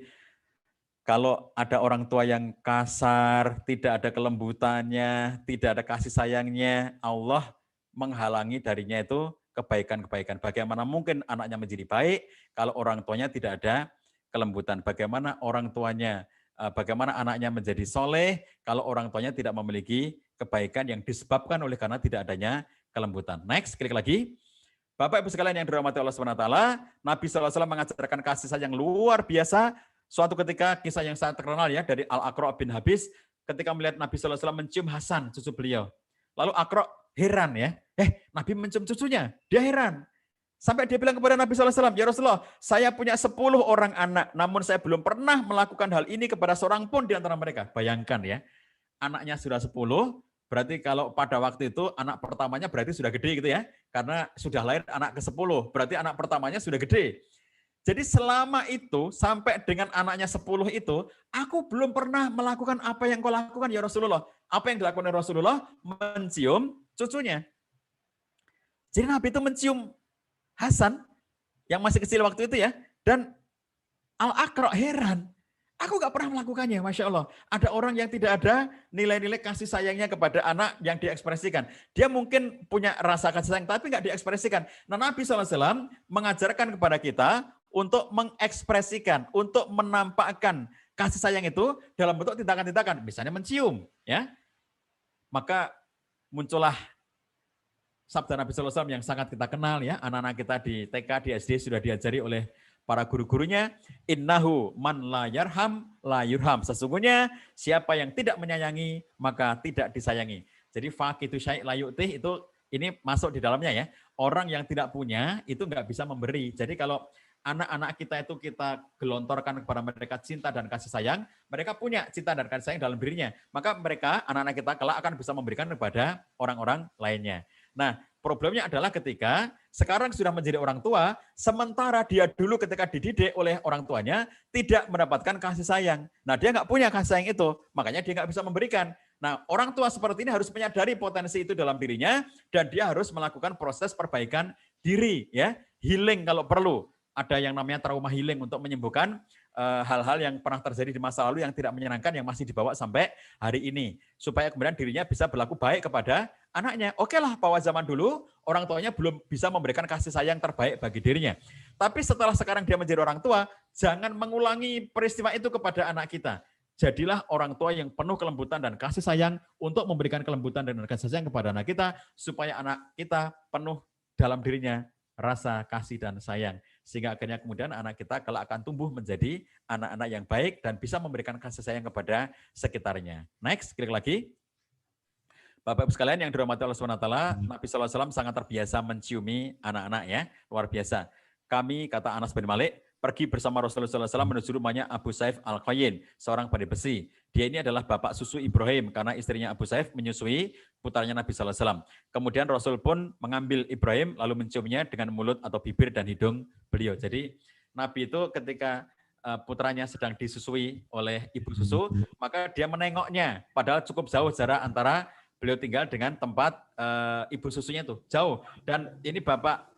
kalau ada orang tua yang kasar, tidak ada kelembutannya, tidak ada kasih sayangnya, Allah menghalangi darinya itu kebaikan-kebaikan. Bagaimana mungkin anaknya menjadi baik kalau orang tuanya tidak ada kelembutan? Bagaimana orang tuanya, bagaimana anaknya menjadi soleh kalau orang tuanya tidak memiliki kebaikan yang disebabkan oleh karena tidak adanya kelembutan? Next, klik lagi. Bapak Ibu sekalian yang dirahmati Allah SWT, Nabi SAW mengajarkan kasih sayang luar biasa. Suatu ketika, kisah yang sangat terkenal ya dari Al-Aqra' bin Habis, ketika melihat Nabi SAW mencium Hasan, cucu beliau. Lalu Aqra' heran ya, Nabi mencium cucunya, dia heran. Sampai dia bilang kepada Nabi SAW, ya Rasulullah, saya punya 10 orang anak, namun saya belum pernah melakukan hal ini kepada seorang pun di antara mereka. Bayangkan ya, anaknya sudah 10, berarti kalau pada waktu itu anak pertamanya berarti sudah gede gitu ya, karena sudah lahir anak ke-10, berarti anak pertamanya sudah gede. Jadi selama itu, sampai dengan anaknya 10 itu, aku belum pernah melakukan apa yang kau lakukan ya Rasulullah. Apa yang dilakukan Rasulullah? Mencium cucunya. Jadi Nabi itu mencium Hasan, yang masih kecil waktu itu ya, dan Al-Aqra' heran. Aku gak pernah melakukannya, Masya Allah. Ada orang yang tidak ada nilai-nilai kasih sayangnya kepada anak yang diekspresikan. Dia mungkin punya rasa kasih sayang, tapi gak diekspresikan. Nah, Nabi SAW mengajarkan kepada kita untuk mengekspresikan, untuk menampakkan kasih sayang itu dalam bentuk tindakan-tindakan, misalnya mencium, ya. Maka muncullah sabda Nabi SAW yang sangat kita kenal, ya. Anak-anak kita di TK, di SD sudah diajari oleh para guru-gurunya, innahu man la yarham la yurham. Sesungguhnya siapa yang tidak menyayangi maka tidak disayangi. Jadi faqidu syai' la yu'tih itu ini masuk di dalamnya, ya. Orang yang tidak punya itu nggak bisa memberi. Jadi kalau anak-anak kita itu kita gelontorkan kepada mereka cinta dan kasih sayang, mereka punya cinta dan kasih sayang dalam dirinya. Maka mereka, anak-anak kita kelak akan bisa memberikan kepada orang-orang lainnya. Nah, problemnya adalah ketika sekarang sudah menjadi orang tua, sementara dia dulu ketika dididik oleh orang tuanya tidak mendapatkan kasih sayang. Nah, dia nggak punya kasih sayang itu, makanya dia nggak bisa memberikan. Nah, orang tua seperti ini harus menyadari potensi itu dalam dirinya dan dia harus melakukan proses perbaikan diri, ya, healing kalau perlu. Ada yang namanya trauma healing untuk menyembuhkan hal-hal yang pernah terjadi di masa lalu yang tidak menyenangkan yang masih dibawa sampai hari ini. Supaya kemudian dirinya bisa berlaku baik kepada anaknya. Oke lah, bahwa zaman dulu orang tuanya belum bisa memberikan kasih sayang terbaik bagi dirinya. Tapi setelah sekarang dia menjadi orang tua, jangan mengulangi peristiwa itu kepada anak kita. Jadilah orang tua yang penuh kelembutan dan kasih sayang untuk memberikan kelembutan dan kasih sayang kepada anak kita, supaya anak kita penuh dalam dirinya rasa kasih dan sayang. Sehingga akhirnya kemudian anak kita kalau akan tumbuh menjadi anak-anak yang baik dan bisa memberikan kasih sayang kepada sekitarnya. Next, klik lagi. Bapak Ibu sekalian yang dirahmati Allah SWT, Nabi SAW sangat terbiasa menciumi anak-anak, ya, luar biasa. Kami, kata Anas bin Malik, pergi bersama Rasulullah SAW menuju rumahnya Abu Saif Al-Qayin, seorang pandai besi. Dia ini adalah bapak susu Ibrahim, karena istrinya Abu Saif menyusui putranya Nabi SAW. Kemudian Rasul pun mengambil Ibrahim, lalu menciumnya dengan mulut atau bibir dan hidung beliau. Jadi Nabi itu ketika putranya sedang disusui oleh ibu susu, maka dia menengoknya, padahal cukup jauh jarak antara beliau tinggal dengan tempat ibu susunya itu, jauh. Dan ini bapak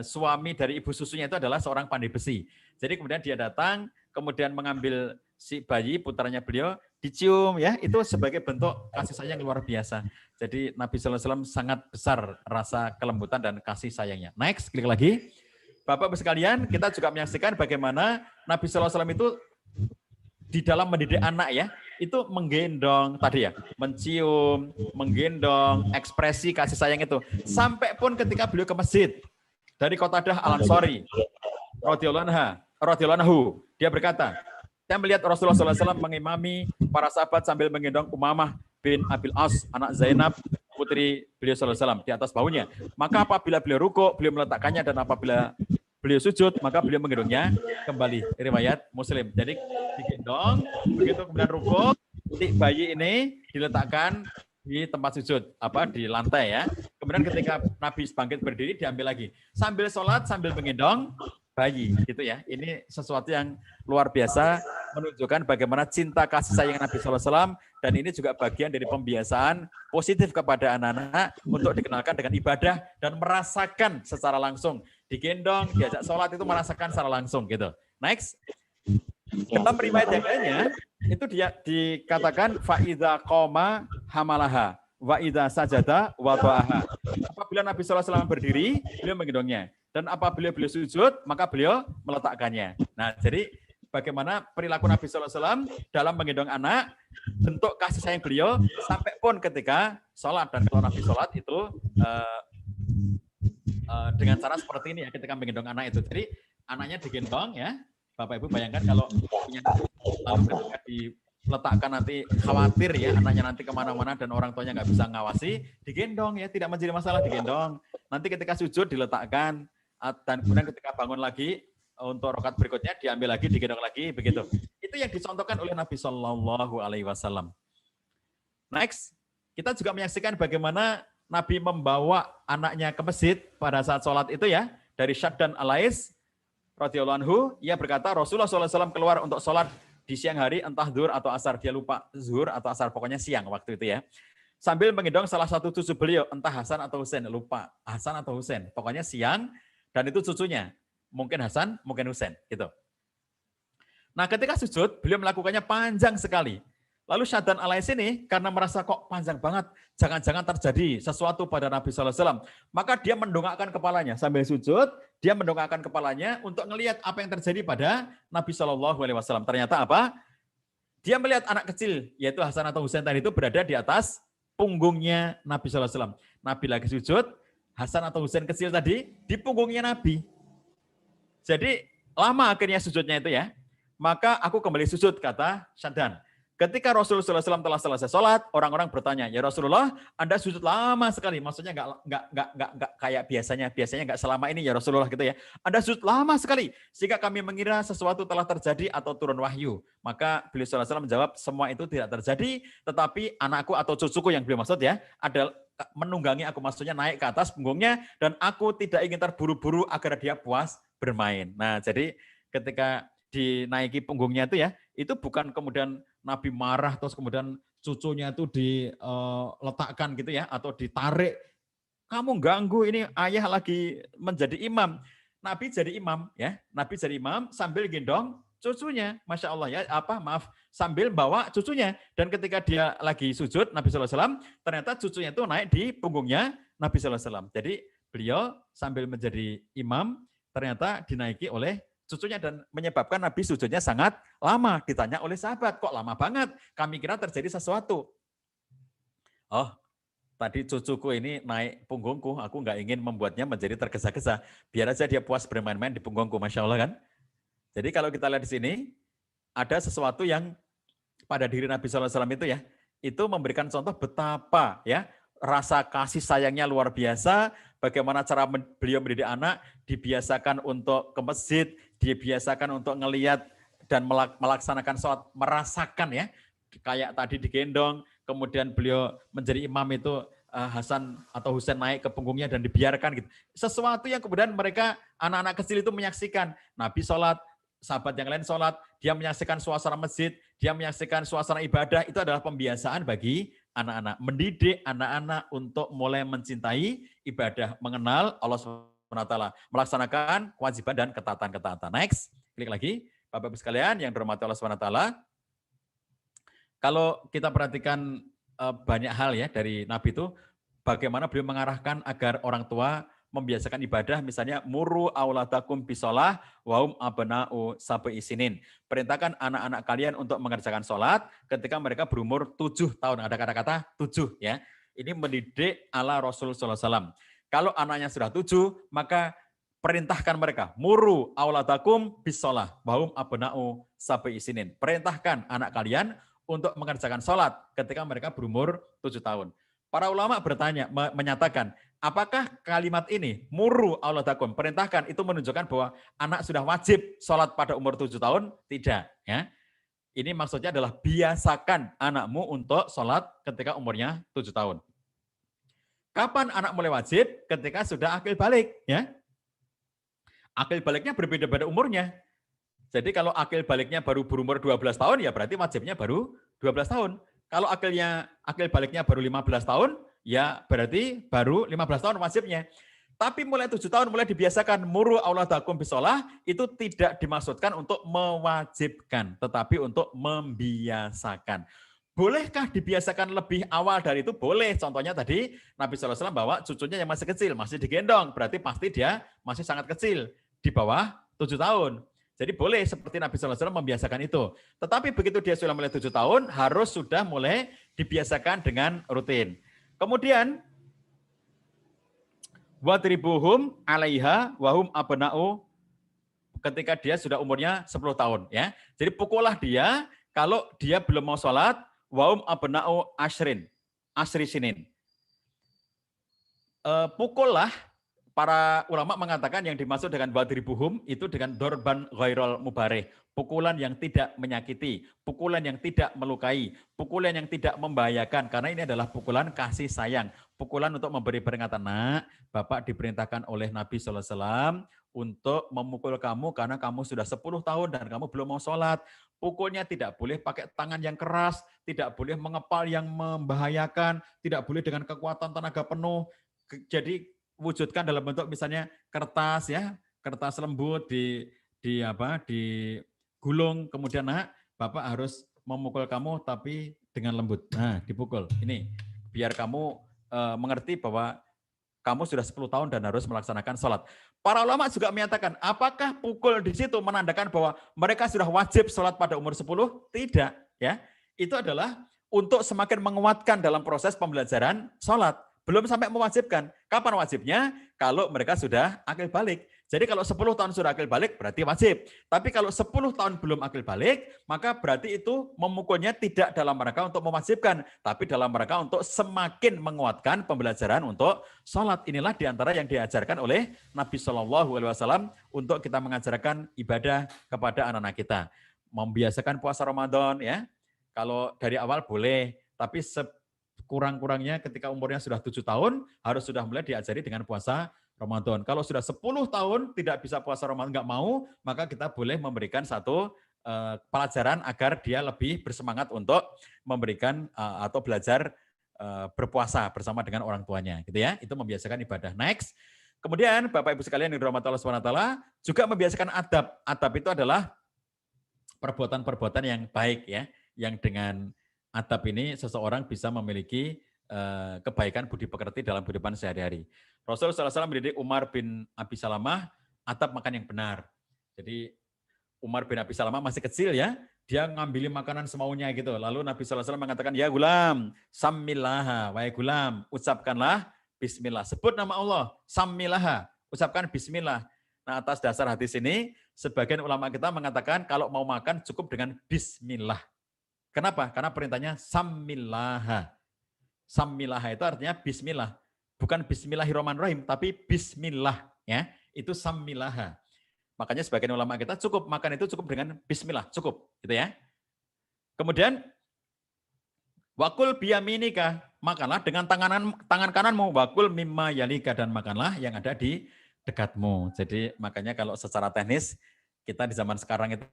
suami dari ibu susunya itu adalah seorang pandai besi. Jadi kemudian dia datang, kemudian mengambil si bayi putranya beliau, dicium, ya, itu sebagai bentuk kasih sayang luar biasa. Jadi Nabi SAW sangat besar rasa kelembutan dan kasih sayangnya. Next, klik lagi. Bapak Ibu sekalian, kita juga menyaksikan bagaimana Nabi SAW itu di dalam mendidik anak, ya, itu menggendong tadi, ya, mencium, menggendong, ekspresi kasih sayang itu. Sampai pun ketika beliau ke masjid dari Qatadah Al-Ansari radhiyallahu anhu, dia berkata, saya melihat Rasulullah SAW mengimami para sahabat sambil menggendong Umamah bin Abil As, anak Zainab, putri beliau SAW, di atas bahunya. Maka apabila beliau rukuk, beliau meletakkannya, dan apabila beliau sujud, maka beliau menggendongnya kembali. Riwayat Muslim. Jadi digendong, begitu kemudian rukuk, titik bayi ini diletakkan di tempat sujud, di lantai, ya. Kemudian ketika Nabi bangkit berdiri, diambil lagi. Sambil sholat, sambil menggendong bayi, gitu, ya. Ini sesuatu yang luar biasa, menunjukkan bagaimana cinta kasih sayang Nabi SAW, dan ini juga bagian dari pembiasaan positif kepada anak-anak untuk dikenalkan dengan ibadah dan merasakan secara langsung. Digendong, diajak sholat itu merasakan secara langsung, gitu. Next. Dalam riwayat yang lainnya, itu dia dikatakan fa'idha qoma hamalaha wa idza sajada wada'aha. Apabila Nabi SAW berdiri, beliau menggendongnya. Dan apabila beliau sujud, maka beliau meletakkannya. Nah, jadi bagaimana perilaku Nabi SAW dalam menggendong anak, bentuk kasih sayang beliau, sampai pun ketika sholat. Dan kalau Nabi sholat itu dengan cara seperti ini, ya, ketika menggendong anak itu. Jadi anaknya digendong, ya. Bapak Ibu bayangkan kalau punya lalu ketika diletakkan nanti khawatir, ya, anaknya nanti kemana-mana dan orang tuanya nggak bisa ngawasi, digendong, ya, tidak menjadi masalah, digendong. Nanti ketika sujud diletakkan, dan kemudian ketika bangun lagi untuk rakaat berikutnya diambil lagi, digendong lagi, begitu. Itu yang dicontohkan oleh Nabi Shallallahu Alaihi Wasallam. Next, kita juga menyaksikan bagaimana Nabi membawa anaknya ke masjid pada saat sholat itu, ya, dari Syaddan Al-Lais radhiyallahu anhu, ia berkata Rasulullah SAW keluar untuk sholat di siang hari, entah zuhur atau asar, dia lupa zuhur atau asar, pokoknya siang waktu itu, ya. Sambil menggendong salah satu cucu beliau, entah Hasan atau Husain, lupa Hasan atau Husain, pokoknya siang, dan itu cucunya, mungkin Hasan, mungkin Husain, gitu. Nah, ketika sujud, beliau melakukannya panjang sekali. Lalu Syaddan Alais ini karena merasa kok panjang banget, jangan-jangan terjadi sesuatu pada Nabi SAW. Maka dia mendongakkan kepalanya sambil sujud, dia mendongakkan kepalanya untuk melihat apa yang terjadi pada Nabi SAW. Ternyata apa? Dia melihat anak kecil, yaitu Hasan atau Husain tadi itu berada di atas punggungnya Nabi SAW. Nabi lagi sujud, Hasan atau Husain kecil tadi di punggungnya Nabi. Jadi lama akhirnya sujudnya itu ya. Maka aku kembali sujud, kata Syaddan. Ketika Rasulullah SAW telah selesai sholat, orang-orang bertanya, ya Rasulullah, Anda sujud lama sekali. Maksudnya nggak kayak biasanya. Biasanya nggak selama ini ya Rasulullah gitu ya. Anda sujud lama sekali, sehingga kami mengira sesuatu telah terjadi atau turun wahyu. Maka beliau SAW menjawab, semua itu tidak terjadi, tetapi anakku atau cucuku yang beliau maksud ya, adalah menunggangi aku, maksudnya naik ke atas punggungnya, dan aku tidak ingin terburu-buru agar dia puas bermain. Nah, jadi ketika dinaiki punggungnya itu ya, itu bukan kemudian Nabi marah terus kemudian cucunya itu diletakkan gitu ya, atau ditarik. Kamu ganggu, ini ayah lagi menjadi imam. Nabi jadi imam ya, Nabi jadi imam sambil gendong cucunya, masya Allah ya, sambil bawa cucunya. Dan ketika dia lagi sujud, Nabi SAW, ternyata cucunya itu naik di punggungnya Nabi SAW. Jadi beliau sambil menjadi imam, ternyata dinaiki oleh cucunya dan menyebabkan Nabi sujudnya sangat lama. Ditanya oleh sahabat, kok lama banget? Kami kira terjadi sesuatu. Oh, tadi cucuku ini naik punggungku, aku nggak ingin membuatnya menjadi tergesa-gesa. Biar aja dia puas bermain-main di punggungku, Masya Allah kan. Jadi kalau kita lihat di sini, ada sesuatu yang pada diri Nabi SAW itu ya, itu memberikan contoh betapa ya rasa kasih sayangnya luar biasa, bagaimana cara beliau mendidik anak, dibiasakan untuk ke masjid, dibiasakan untuk ngelihat dan melaksanakan sholat, merasakan ya, kayak tadi digendong, kemudian beliau menjadi imam itu Hasan atau Husain naik ke punggungnya dan dibiarkan gitu. Sesuatu yang kemudian mereka, anak-anak kecil itu menyaksikan, Nabi sholat, sahabat yang lain sholat, dia menyaksikan suasana masjid, dia menyaksikan suasana ibadah, itu adalah pembiasaan bagi anak-anak. Mendidik anak-anak untuk mulai mencintai ibadah, mengenal Allah SWT, melaksanakan kewajiban dan ketaatan-ketaatan. Next, klik lagi. Bapak-Ibu sekalian yang dirahmati Allah SWT, kalau kita perhatikan banyak hal ya dari Nabi itu, bagaimana beliau mengarahkan agar orang tua membiasakan ibadah, misalnya muru auladakum bisolah waum abna'u sab'i sinin. Perintahkan anak-anak kalian untuk mengerjakan sholat ketika mereka berumur 7 tahun. Ada kata-kata 7 ya. Ini mendidik ala Rasul sallallahu alaihi wasallam. Kalau anaknya sudah 7, maka perintahkan mereka muru auladakum bisolah waum abna'u sab'i sinin. Perintahkan anak kalian untuk mengerjakan sholat ketika mereka berumur 7 tahun. Para ulama bertanya, menyatakan, apakah kalimat ini, muru auladakum, perintahkan, itu menunjukkan bahwa anak sudah wajib sholat pada umur 7 tahun? Tidak. Ya. Ini maksudnya adalah biasakan anakmu untuk sholat ketika umurnya 7 tahun. Kapan anak mulai wajib? Ketika sudah akil balik. Ya. Akil baliknya berbeda-beda umurnya. Jadi kalau akil baliknya baru berumur 12 tahun, ya berarti wajibnya baru 12 tahun. Kalau akil baliknya baru 15 tahun, ya berarti baru 15 tahun wajibnya. Tapi mulai 7 tahun mulai dibiasakan muru auladakum bisolah, itu tidak dimaksudkan untuk mewajibkan, tetapi untuk membiasakan. Bolehkah dibiasakan lebih awal dari itu? Boleh. Contohnya tadi Nabi SAW bawa cucunya yang masih kecil, masih digendong, berarti pasti dia masih sangat kecil, di bawah 7 tahun. Jadi boleh seperti Nabi SAW membiasakan itu. Tetapi begitu dia sudah mulai 7 tahun, harus sudah mulai dibiasakan dengan rutin. Kemudian, wadribuhum alaiha wahum abna'u, ketika dia sudah umurnya 10 tahun. Ya. Jadi pukullah dia kalau dia belum mau sholat, wahum abna'u asri sinin. Pukullah. Para ulama mengatakan yang dimaksud dengan wadribuhum itu dengan dorban ghairul mubareh, pukulan yang tidak menyakiti, pukulan yang tidak melukai, pukulan yang tidak membahayakan, karena ini adalah pukulan kasih sayang, pukulan untuk memberi peringatan. Nak, Bapak diperintahkan oleh Nabi SAW untuk memukul kamu karena kamu sudah 10 tahun dan kamu belum mau sholat. Pukulnya tidak boleh pakai tangan yang keras, tidak boleh mengepal yang membahayakan, tidak boleh dengan kekuatan tenaga penuh. Jadi wujudkan dalam bentuk misalnya kertas ya, kertas lembut digulung, kemudian Bapak harus memukul kamu tapi dengan lembut. Nah, dipukul. Ini biar kamu mengerti bahwa kamu sudah 10 tahun dan harus melaksanakan sholat. Para ulama juga menyatakan, apakah pukul di situ menandakan bahwa mereka sudah wajib sholat pada umur 10? Tidak. Ya, itu adalah untuk semakin menguatkan dalam proses pembelajaran sholat. Belum sampai mewajibkan. Kapan wajibnya? Kalau mereka sudah akil balik. Jadi kalau 10 tahun sudah akil balik berarti wajib. Tapi kalau 10 tahun belum akil balik, maka berarti itu memukulnya tidak dalam rangka untuk mewajibkan, tapi dalam rangka untuk semakin menguatkan pembelajaran untuk sholat. Inilah diantara yang diajarkan oleh Nabi Shallallahu Alaihi Wasallam untuk kita mengajarkan ibadah kepada anak-anak kita. Membiasakan puasa Ramadan, ya. Kalau dari awal boleh, tapi kurang-kurangnya ketika umurnya sudah 7 tahun, harus sudah mulai diajari dengan puasa Ramadan. Kalau sudah 10 tahun tidak bisa puasa Ramadan, nggak mau, maka kita boleh memberikan satu pelajaran agar dia lebih bersemangat untuk memberikan atau belajar berpuasa bersama dengan orang tuanya, gitu ya. Itu membiasakan ibadah. Next. Kemudian Bapak Ibu sekalian yang dirahmati Allah SWT juga membiasakan adab. Adab itu adalah perbuatan-perbuatan yang baik, ya, yang dengan adab ini seseorang bisa memiliki kebaikan budi pekerti dalam kehidupan sehari-hari. Rasulullah SAW mendidik Umar bin Abi Salamah adab makan yang benar. Jadi Umar bin Abi Salamah masih kecil, ya, dia ngambilin makanan semaunya gitu. Lalu Nabi SAW mengatakan, ya gulam, sammillaha, wahai gulam, ucapkanlah bismillah. Sebut nama Allah, sammillaha, ucapkan bismillah. Nah, atas dasar hadis ini, sebagian ulama kita mengatakan kalau mau makan cukup dengan bismillah. Kenapa? Karena perintahnya sammillaha. Sammillaha itu artinya bismillah. Bukan bismillahirrahmanirrahim, tapi bismillah, ya. Itu sammillaha. Makanya sebagian ulama kita cukup makan itu cukup dengan bismillah, cukup, gitu ya. Kemudian wakul biyaminika, makanlah dengan tangan kananmu, wakul mimma yalika, dan makanlah yang ada di dekatmu. Jadi makanya kalau secara teknis kita di zaman sekarang itu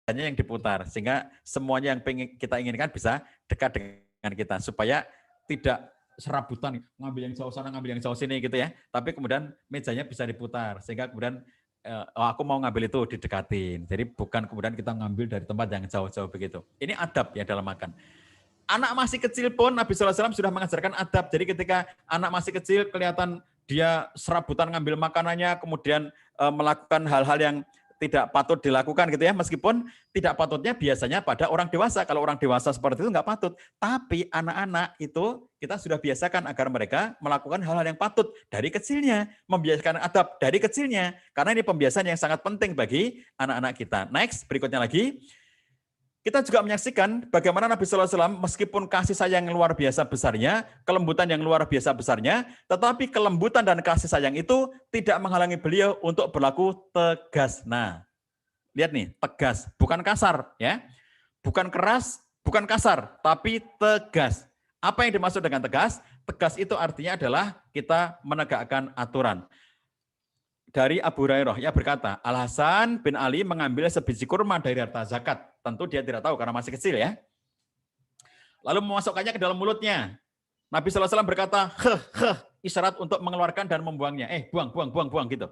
hanya yang diputar, sehingga semuanya yang kita inginkan bisa dekat dengan kita, supaya tidak serabutan, ngambil yang jauh sana, ngambil yang jauh sini gitu ya. Tapi kemudian mejanya bisa diputar, sehingga kemudian aku mau ngambil itu didekatin. Jadi bukan kemudian kita ngambil dari tempat yang jauh-jauh begitu. Ini adab ya dalam makan. Anak masih kecil pun Nabi SAW sudah mengajarkan adab. Jadi ketika anak masih kecil kelihatan dia serabutan ngambil makanannya, kemudian melakukan hal-hal yang tidak patut dilakukan gitu ya, meskipun tidak patutnya biasanya pada orang dewasa. Kalau orang dewasa seperti itu nggak patut. Tapi anak-anak itu kita sudah biasakan agar mereka melakukan hal-hal yang patut dari kecilnya. Membiasakan adab dari kecilnya. Karena ini pembiasaan yang sangat penting bagi anak-anak kita. Next, berikutnya lagi. Kita juga menyaksikan bagaimana Nabi SAW meskipun kasih sayang yang luar biasa besarnya, kelembutan yang luar biasa besarnya, tetapi kelembutan dan kasih sayang itu tidak menghalangi beliau untuk berlaku tegas. Nah, lihat nih, tegas, bukan kasar, ya, bukan keras, bukan kasar, tapi tegas. Apa yang dimaksud dengan tegas? Tegas itu artinya adalah kita menegakkan aturan. Dari Abu Hurairah, ia berkata, Al-Hasan bin Ali mengambil sebiji kurma dari harta zakat. Tentu dia tidak tahu karena masih kecil ya. Lalu memasukkannya ke dalam mulutnya. Nabi SAW berkata, isyarat untuk mengeluarkan dan membuangnya. Buang gitu.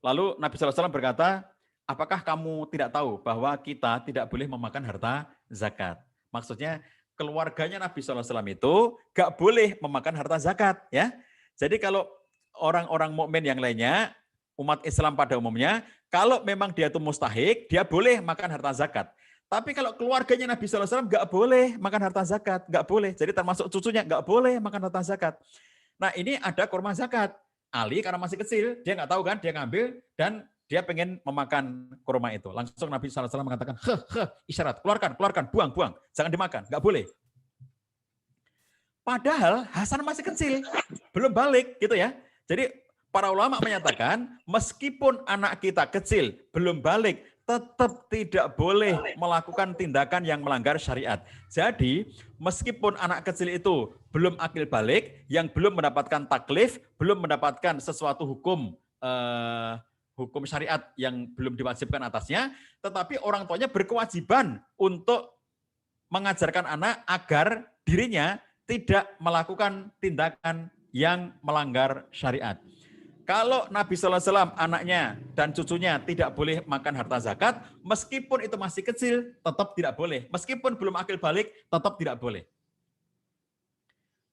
Lalu Nabi SAW berkata, apakah kamu tidak tahu bahwa kita tidak boleh memakan harta zakat? Maksudnya keluarganya Nabi SAW itu gak boleh memakan harta zakat, ya. Jadi kalau orang-orang mukmin yang lainnya, umat Islam pada umumnya, kalau memang dia itu mustahik, dia boleh makan harta zakat. Tapi kalau keluarganya Nabi SAW nggak boleh makan harta zakat, nggak boleh. Jadi termasuk cucunya nggak boleh makan harta zakat. Nah ini ada kurma zakat. Ali karena masih kecil, dia nggak tahu kan, dia ngambil dan dia pengen memakan kurma itu. Langsung Nabi SAW mengatakan, isyarat, keluarkan, buang, jangan dimakan, nggak boleh. Padahal Hasan masih kecil, belum balik gitu ya. Jadi para ulama menyatakan meskipun anak kita kecil, belum balik, tetap tidak boleh melakukan tindakan yang melanggar syariat. Jadi meskipun anak kecil itu belum akil balik, yang belum mendapatkan taklif, belum mendapatkan sesuatu hukum syariat yang belum diwajibkan atasnya, tetapi orang tuanya berkewajiban untuk mengajarkan anak agar dirinya tidak melakukan tindakan yang melanggar syariat. Kalau Nabi SAW anaknya dan cucunya tidak boleh makan harta zakat, meskipun itu masih kecil, tetap tidak boleh. Meskipun belum akil balik, tetap tidak boleh.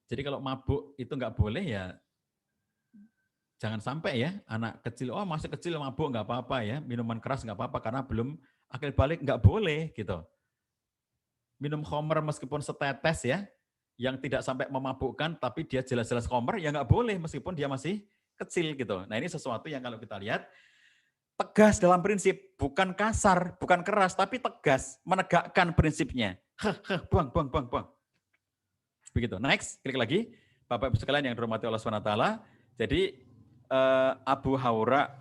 Jadi kalau mabuk itu nggak boleh ya, jangan sampai ya anak kecil, oh masih kecil mabuk nggak apa-apa ya, minuman keras nggak apa-apa karena belum akil balik, nggak boleh gitu. Minum khamr meskipun setetes ya, yang tidak sampai memabukkan, tapi dia jelas-jelas khamr, ya nggak boleh meskipun dia masih kecil gitu. Nah ini sesuatu yang kalau kita lihat, tegas dalam prinsip, bukan kasar, bukan keras, tapi tegas, menegakkan prinsipnya. Buang. Begitu. Next, klik lagi. Bapak Ibu sekalian yang dirahmati Allah SWT. Jadi Abul Haura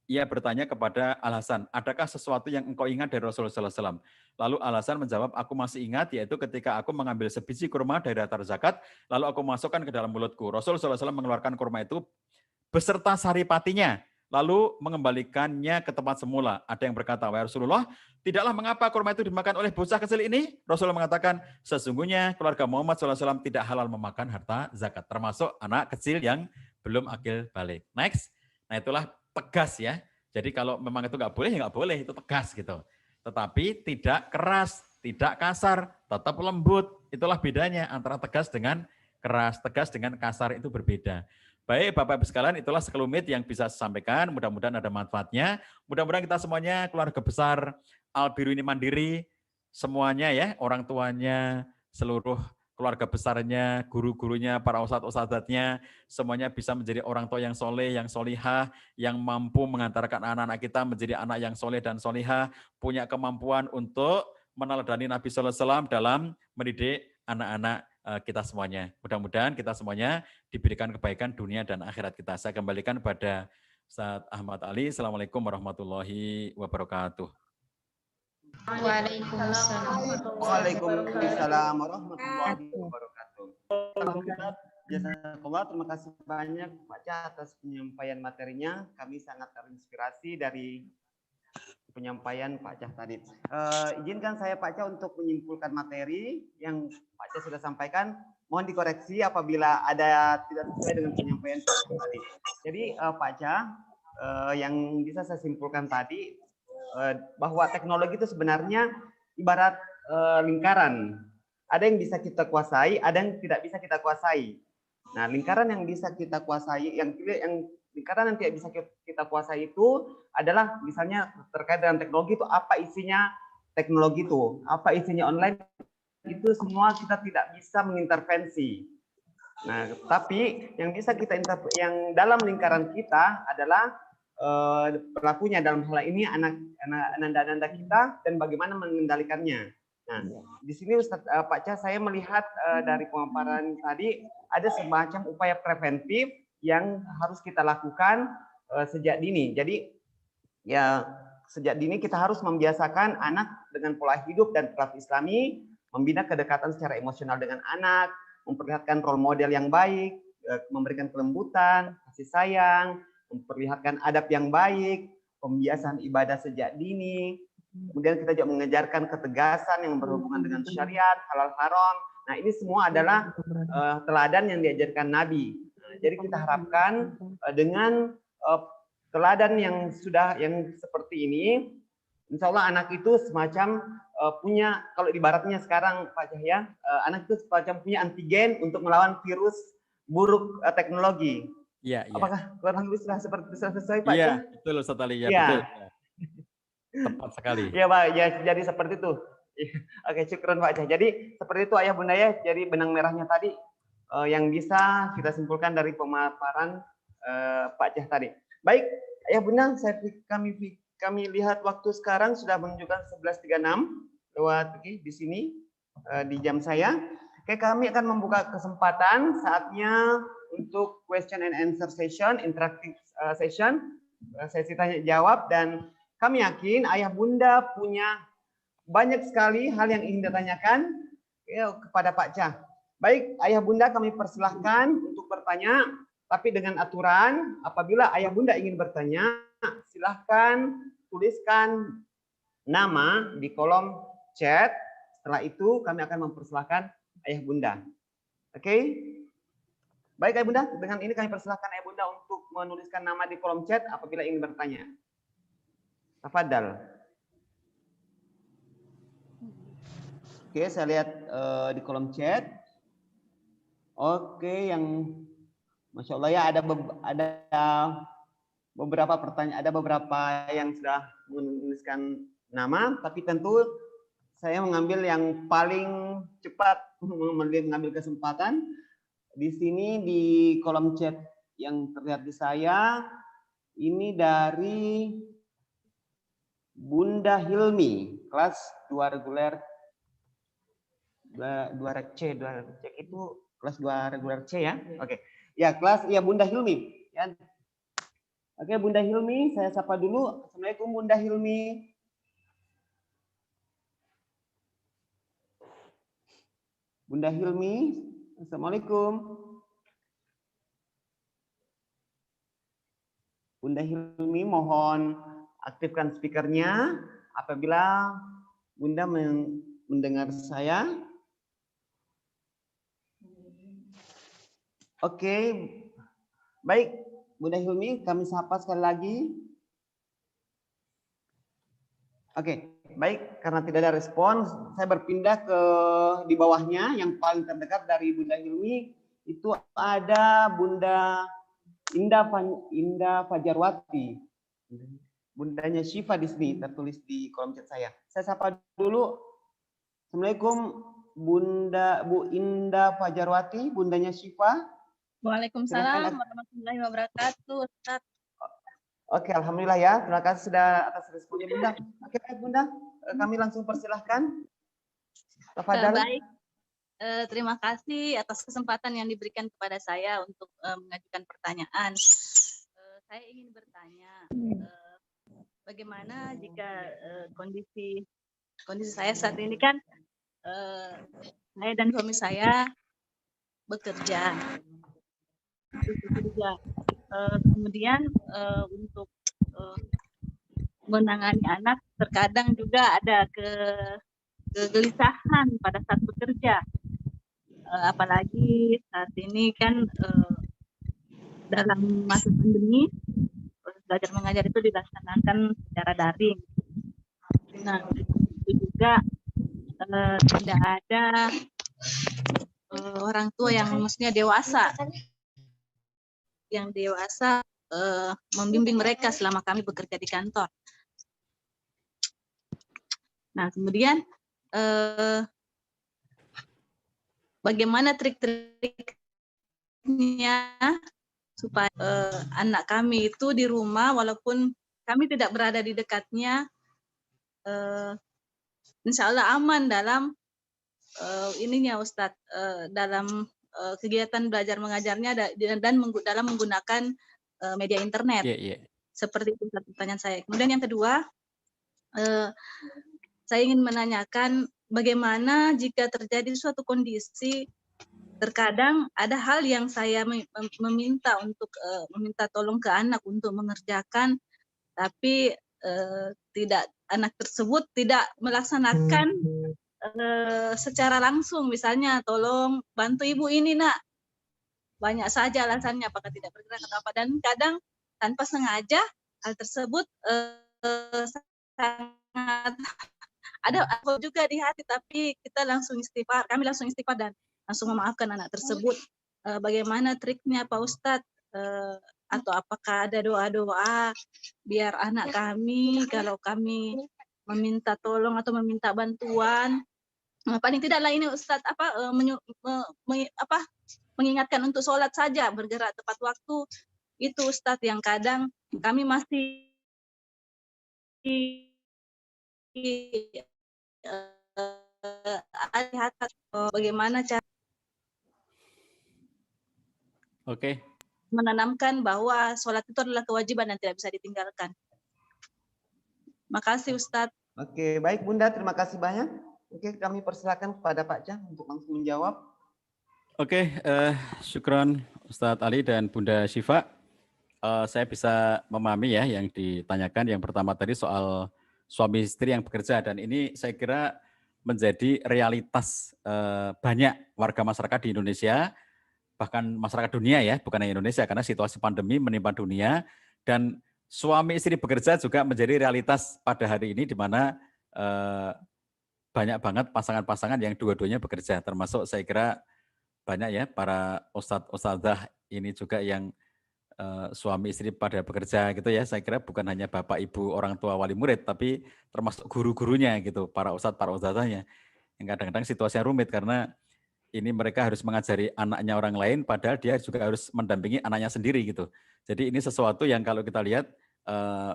ia bertanya kepada Al-Hasan, adakah sesuatu yang engkau ingat dari Rasulullah SAW? Lalu Al-Hasan menjawab, aku masih ingat, yaitu ketika aku mengambil sebiji kurma dari harta zakat, lalu aku masukkan ke dalam mulutku. Rasulullah SAW mengeluarkan kurma itu beserta saripatinya, lalu mengembalikannya ke tempat semula. Ada yang berkata, wahai Rasulullah, tidaklah mengapa kurma itu dimakan oleh bocah kecil ini? Rasulullah mengatakan, sesungguhnya keluarga Muhammad SAW tidak halal memakan harta zakat, termasuk anak kecil yang belum akil balik. Next. Nah itulah tegas ya. Jadi kalau memang itu nggak boleh, ya nggak boleh, itu tegas gitu. Tetapi tidak keras, tidak kasar, tetap lembut. Itulah bedanya antara tegas dengan keras. Tegas dengan kasar itu berbeda. Baik Bapak Ibu sekalian, itulah sekelumit yang bisa saya sampaikan. Mudah-mudahan ada manfaatnya. Mudah-mudahan kita semuanya keluarga besar Al-Biru ini mandiri, semuanya ya, orang tuanya, seluruh keluarga besarnya, guru-gurunya, para ustadz-ustadzatnya, semuanya bisa menjadi orang tua yang soleh, yang solihah, yang mampu mengantarkan anak-anak kita menjadi anak yang soleh dan solihah, punya kemampuan untuk meneladani Nabi SAW dalam mendidik anak-anak kita semuanya. Mudah-mudahan kita semuanya diberikan kebaikan dunia dan akhirat kita. Saya kembalikan pada Ustaz Ahmad Ali. Assalamualaikum warahmatullahi wabarakatuh. Waalaikumsalam warahmatullahi wabarakatuh. Jazakallah, terima kasih banyak Pak Cah atas penyampaian materinya. Kami sangat terinspirasi dari penyampaian Pak Cah tadi. Izinkan saya Pak Cah untuk menyimpulkan materi yang Pak Cah sudah sampaikan. Mohon dikoreksi apabila ada tidak sesuai dengan penyampaian Pak Cah tadi. Jadi Pak Cah, yang bisa saya simpulkan tadi, bahwa teknologi itu sebenarnya ibarat lingkaran. Ada yang bisa kita kuasai, ada yang tidak bisa kita kuasai. Nah, lingkaran yang bisa kita kuasai, yang lingkaran yang tidak bisa kita kuasai itu adalah misalnya terkait dengan teknologi itu, apa isinya teknologi itu, apa isinya online, itu semua kita tidak bisa mengintervensi. Nah, tapi yang bisa kita yang dalam lingkaran kita adalah pelakunya, dalam hal ini ananda-ananda kita, dan bagaimana mengendalikannya. Nah, di sini Ustaz Pak Cah, saya melihat dari pemaparan tadi ada semacam upaya preventif yang harus kita lakukan sejak dini. Jadi ya sejak dini kita harus membiasakan anak dengan pola hidup dan perilaku Islami, membina kedekatan secara emosional dengan anak, memperlihatkan role model yang baik, memberikan kelembutan, kasih sayang, memperlihatkan adab yang baik, pembiasaan ibadah sejak dini. Kemudian kita juga mengejarkan ketegasan yang berhubungan dengan syariat, halal haram. Nah, ini semua adalah teladan yang diajarkan Nabi. Nah, jadi kita harapkan dengan teladan yang seperti ini, insya Allah anak itu semacam punya, kalau ibaratnya sekarang Pak Cahya, anak itu semacam punya antigen untuk melawan virus buruk teknologi. Iya. Apakah kurang lebih sudah sesuai Pak? Iya, betul Ustaz Ali. Ya, betul. Tepat sekali. Iya Pak, ya jadi seperti itu. Oke, syukron Pak Cah. Jadi seperti itu Ayah Bunda ya. Jadi benang merahnya tadi yang bisa kita simpulkan dari pemaparan Pak Cah tadi. Baik, Ayah Bunda, kami lihat waktu sekarang sudah menunjukkan 11.36 lewat di sini di jam saya. Oke, kami akan membuka kesempatan saatnya untuk question and answer session, interactive session, sesi tanya jawab, dan kami yakin Ayah Bunda punya banyak sekali hal yang ingin ditanyakan kepada Pak Cah. Baik, Ayah Bunda kami persilahkan untuk bertanya, tapi dengan aturan apabila Ayah Bunda ingin bertanya, silahkan tuliskan nama di kolom chat. Setelah itu kami akan mempersilahkan Ayah Bunda. Oke? Baik, Ayah Bunda, dengan ini kami persilahkan Ayah Bunda untuk menuliskan nama di kolom chat apabila ingin bertanya. Tafadhal. Oke, saya lihat di kolom chat. Oke, yang Masya Allah ya ada beberapa pertanyaan, ada beberapa yang sudah menuliskan nama, tapi tentu saya mengambil yang paling cepat, mengambil kesempatan. Di sini di kolom chat yang terlihat di saya, ini dari Bunda Hilmi, kelas 2 reguler 2 reg C, 2 reg C itu kelas 2 reguler C ya. Oke. Ya, kelas ya Bunda Hilmi ya. Oke, Bunda Hilmi, saya sapa dulu. Assalamualaikum Bunda Hilmi. Bunda Hilmi, Assalamualaikum. Bunda Hilmi, mohon aktifkan speakernya apabila Bunda mendengar saya. Oke, baik Bunda Hilmi, kami sapa sekali lagi. Oke, baik, karena tidak ada respon, saya berpindah ke di bawahnya yang paling terdekat dari Bunda Hilmi itu ada Bunda Indah Fajarwati. Bundanya Syifa di sini tertulis di kolom chat saya. Saya sapa dulu. Assalamualaikum Bu Indah Fajarwati, bundanya Syifa. Waalaikumsalam warahmatullahi wabarakatuh, Ustaz. Oke, alhamdulillah ya. Terima kasih sudah atas responnya Bunda. Oke, baik Bunda, kami langsung persilahkan. Tafadhal. Baik. Terima kasih atas kesempatan yang diberikan kepada saya untuk mengajukan pertanyaan. Saya ingin bertanya, bagaimana jika kondisi saya saat ini kan saya dan suami saya bekerja. Kemudian untuk menangani anak terkadang juga ada kegelisahan pada saat bekerja. Apalagi saat ini kan dalam masa pandemi belajar mengajar itu dilaksanakan secara daring. Nah, itu juga tidak ada orang tua yang maksudnya dewasa membimbing mereka selama kami bekerja di kantor. Nah, kemudian bagaimana trik-triknya supaya anak kami itu di rumah walaupun kami tidak berada di dekatnya, insya Allah aman dalam ininya Ustadz, dalam kegiatan belajar mengajarnya dan dalam menggunakan media internet. Seperti itu pertanyaan saya. Kemudian yang kedua, saya ingin menanyakan bagaimana jika terjadi suatu kondisi, terkadang ada hal yang saya meminta tolong ke anak untuk mengerjakan, tapi anak tersebut tidak melaksanakan secara langsung. Misalnya, tolong bantu ibu ini nak, banyak saja alasannya, apakah tidak bergerak atau apa, dan kadang tanpa sengaja hal tersebut sangat ada juga di hati, tapi kita langsung istighfar, kami langsung istighfar dan langsung memaafkan anak tersebut. Bagaimana triknya Pak Ustadz? Atau apakah ada doa-doa biar anak kami kalau kami meminta tolong atau meminta bantuan, paling tidaklah ini Ustadz mengingatkan untuk sholat saja, bergerak tepat waktu, itu Ustadz yang kadang kami masih lihat bagaimana cara menanamkan bahwa sholat itu adalah kewajiban dan tidak bisa ditinggalkan. Makasih Ustadz. Oke, baik Bunda, terima kasih banyak. Oke, kami persilakan kepada Pak Cah untuk langsung menjawab. Oke, syukron Ustadz Ali dan Bunda Syifa. Saya bisa memahami ya yang ditanyakan. Yang pertama tadi soal suami istri yang bekerja, dan ini saya kira menjadi realitas banyak warga masyarakat di Indonesia bahkan masyarakat dunia ya, bukan hanya Indonesia, karena situasi pandemi menimpa dunia, dan suami istri bekerja juga menjadi realitas pada hari ini, di mana banyak banget pasangan-pasangan yang dua-duanya bekerja, termasuk saya kira banyak ya para ustadz-ustadzah ini juga yang suami istri pada bekerja gitu ya. Saya kira bukan hanya bapak ibu orang tua wali murid, tapi termasuk guru-gurunya gitu, para ustadzahnya. Yang kadang-kadang situasinya rumit karena ini mereka harus mengajari anaknya orang lain, padahal dia juga harus mendampingi anaknya sendiri gitu. Jadi ini sesuatu yang kalau kita lihat